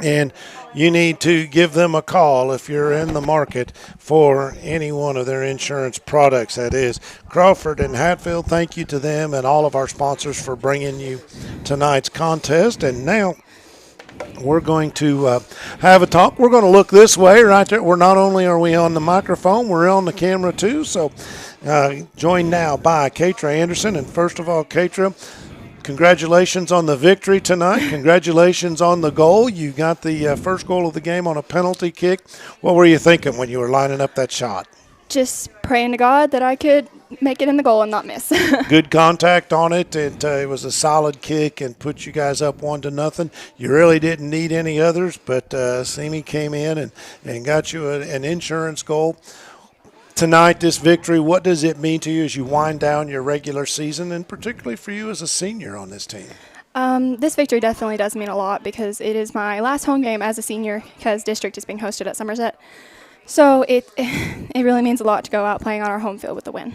and you need to give them a call if you're in the market for any one of their insurance products. That is Crawford and Hatfield. Thank you to them and all of our sponsors for bringing you tonight's contest. And now we're going to have a talk. We're going to look this way right there. We're not only are we on the microphone, we're on the camera too. So joined now by Katra Anderson. And first of all, Katra, congratulations on the victory tonight. Congratulations on the goal. You got the first goal of the game on a penalty kick. What were you thinking when you were lining up that shot? Just praying to God that I could make it in the goal and not miss. Good contact on it. It was a solid kick and put you guys up 1-0. You really didn't need any others, but Simi came in and got you an insurance goal. Tonight, this victory, what does it mean to you as you wind down your regular season, and particularly for you as a senior on this team? This victory definitely does mean a lot because it is my last home game as a senior because district is being hosted at Somerset. So it really means a lot to go out playing on our home field with the win.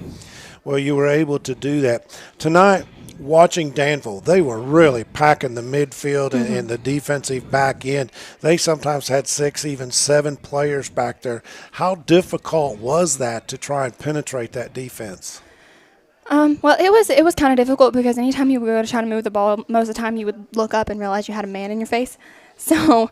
Well, you were able to do that. Tonight, watching Danville, they were really packing the midfield and the defensive back end. They sometimes had 6, even 7 players back there. How difficult was that to try and penetrate that defense? Well, it was kind of difficult because anytime you would go to try to move the ball, most of the time you would look up and realize you had a man in your face. So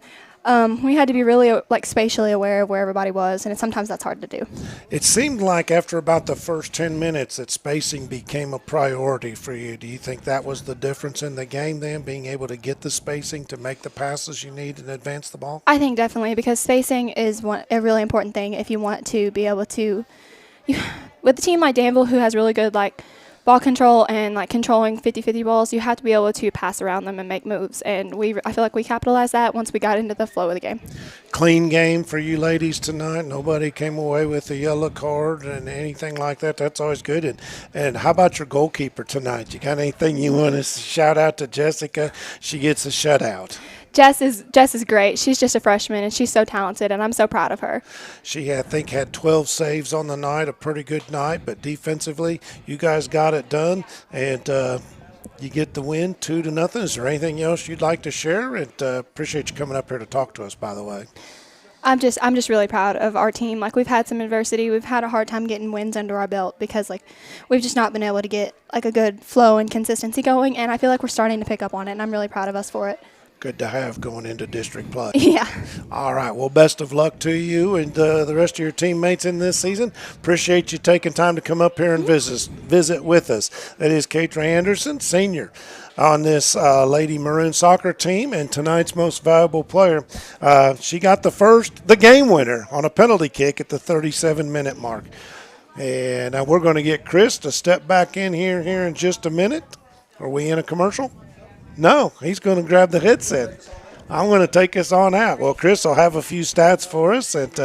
we had to be really spatially aware of where everybody was, and sometimes that's hard to do. It seemed like after about the first 10 minutes that spacing became a priority for you. Do you think that was the difference in the game then, being able to get the spacing to make the passes you need and advance the ball? I think definitely because spacing is a really important thing if you want to be able to with a team like Danville who has really good ball control and controlling 50-50 balls, you have to be able to pass around them and make moves. And I feel like we capitalized that once we got into the flow of the game. Clean game for you ladies tonight. Nobody came away with a yellow card and anything like that. That's always good. And how about your goalkeeper tonight? You got anything you want to shout out to Jessica? She gets a shutout. Jess is great. She's just a freshman, and she's so talented, and I'm so proud of her. She, I think, had 12 saves on the night, a pretty good night, but defensively, you guys got it done, and you get the win 2-0. Is there anything else you'd like to share? And appreciate you coming up here to talk to us, by the way. I'm just really proud of our team. We've had some adversity. We've had a hard time getting wins under our belt because we've just not been able to get a good flow and consistency going, and I feel like we're starting to pick up on it, and I'm really proud of us for it. Good to have going into district play. Yeah. All right. Well, best of luck to you and the rest of your teammates in this season. Appreciate you taking time to come up here and visit with us. That is Katra Anderson, senior on this Lady Maroon soccer team, and tonight's most valuable player. She got the game winner on a penalty kick at the 37-minute mark. And we're going to get Chris to step back in here in just a minute. Are we in a commercial? No, he's going to grab the headset. I'm going to take us on out. Well, Chris will have a few stats for us. And,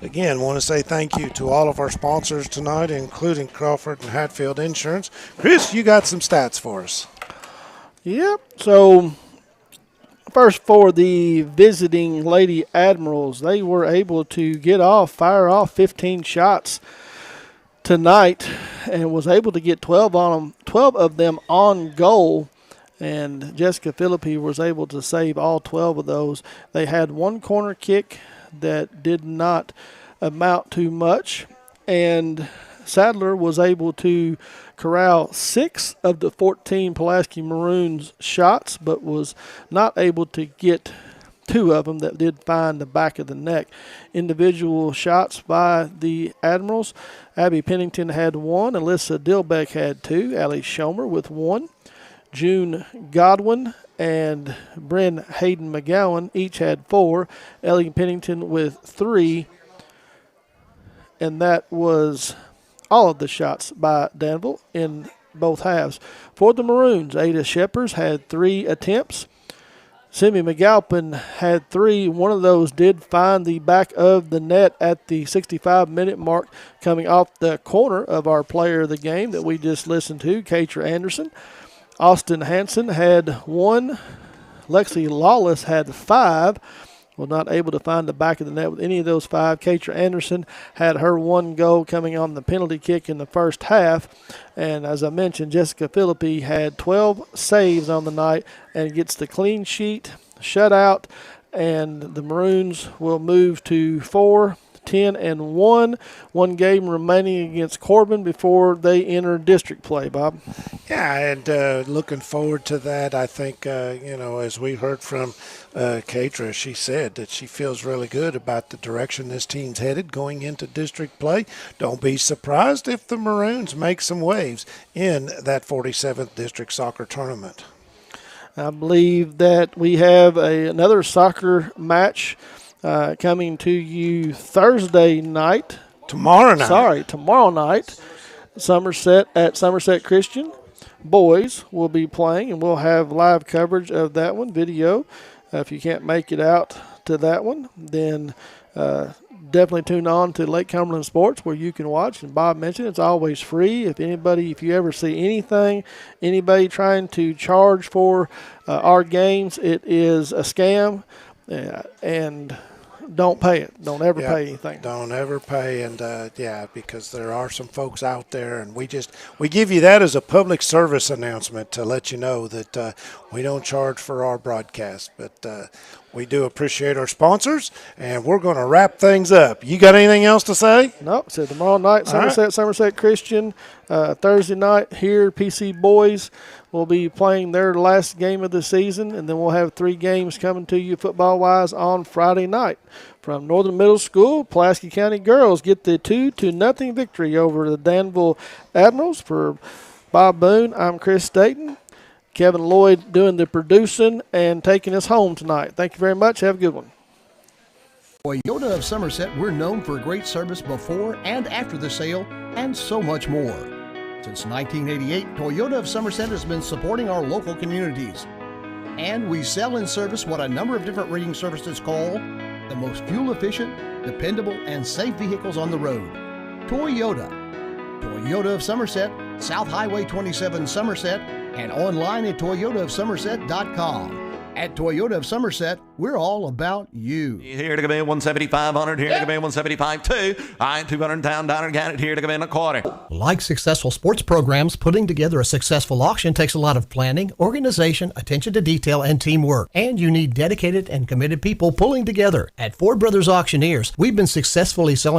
again, want to say thank you to all of our sponsors tonight, including Crawford and Hatfield Insurance. Chris, you got some stats for us. Yep. So, first for the visiting Lady Admirals, they were able to fire off 15 shots tonight and was able to get 12 of them on goal. And Jessica Philippi was able to save all 12 of those. They had one corner kick that did not amount to much. And Sadler was able to corral 6 of the 14 Pulaski Maroons shots, but was not able to get 2 of them that did find the back of the net. Individual shots by the Admirals. Abby Pennington had 1. Alyssa Dilbeck had 2. Allie Schomer with 1. June Godwin and Bryn Hayden McGowan each had 4. Ellie Pennington with 3. And that was all of the shots by Danville in both halves. For the Maroons, Ada Shepers had 3 attempts. Simi McAlpin had 3. One of those did find the back of the net at the 65-minute mark, coming off the corner of our player of the game that we just listened to, Katra Anderson. Austin Hanson had 1. Lexi Lawless had 5. Was not able to find the back of the net with any of those 5. Katra Anderson had her 1 goal coming on the penalty kick in the first half. And as I mentioned, Jessica Philippi had 12 saves on the night and gets the clean sheet, shutout, and the Maroons will move to 4-10-1. 1 game remaining against Corbin before they enter district play, Bob. Yeah, and looking forward to that. I think, as we heard from Katra, she said that she feels really good about the direction this team's headed going into district play. Don't be surprised if the Maroons make some waves in that 47th district soccer tournament. I believe that we have another soccer match coming to you Thursday night. Tomorrow night. Somerset at Somerset Christian. Boys will be playing, and we'll have live coverage of that one, video. If you can't make it out to that one, then definitely tune on to Lake Cumberland Sports where you can watch. And Bob mentioned it's always free. If you ever see anybody trying to charge for our games, it is a scam, and don't pay it. Don't ever pay anything. Don't ever pay, and because there are some folks out there, and we give you that as a public service announcement to let you know that we don't charge for our broadcast, but we do appreciate our sponsors, and we're going to wrap things up. You got anything else to say? No. So tomorrow night, Somerset Christian. Thursday night here, PC Boys will be playing their last game of the season, and then we'll have 3 games coming to you football-wise on Friday night. From Northern Middle School, Pulaski County girls get the 2-0 victory over the Danville Admirals. For Bob Boone, I'm Chris Staten. Kevin Lloyd doing the producing and taking us home tonight. Thank you very much. Have a good one. Toyota of Somerset, we're known for great service before and after the sale and so much more. Since 1988, Toyota of Somerset has been supporting our local communities. And we sell and service what a number of different reading services call the most fuel-efficient, dependable, and safe vehicles on the road. Toyota. Toyota of Somerset, South Highway 27 Somerset, and online at toyotaofsomerset.com. At Toyota of Somerset, we're all about you. Here to come in 17500, here to come in 175 2. I 200 down, got it here to come in a quarter. Like successful sports programs, putting together a successful auction takes a lot of planning, organization, attention to detail, and teamwork. And you need dedicated and committed people pulling together. At Ford Brothers Auctioneers, we've been successfully selling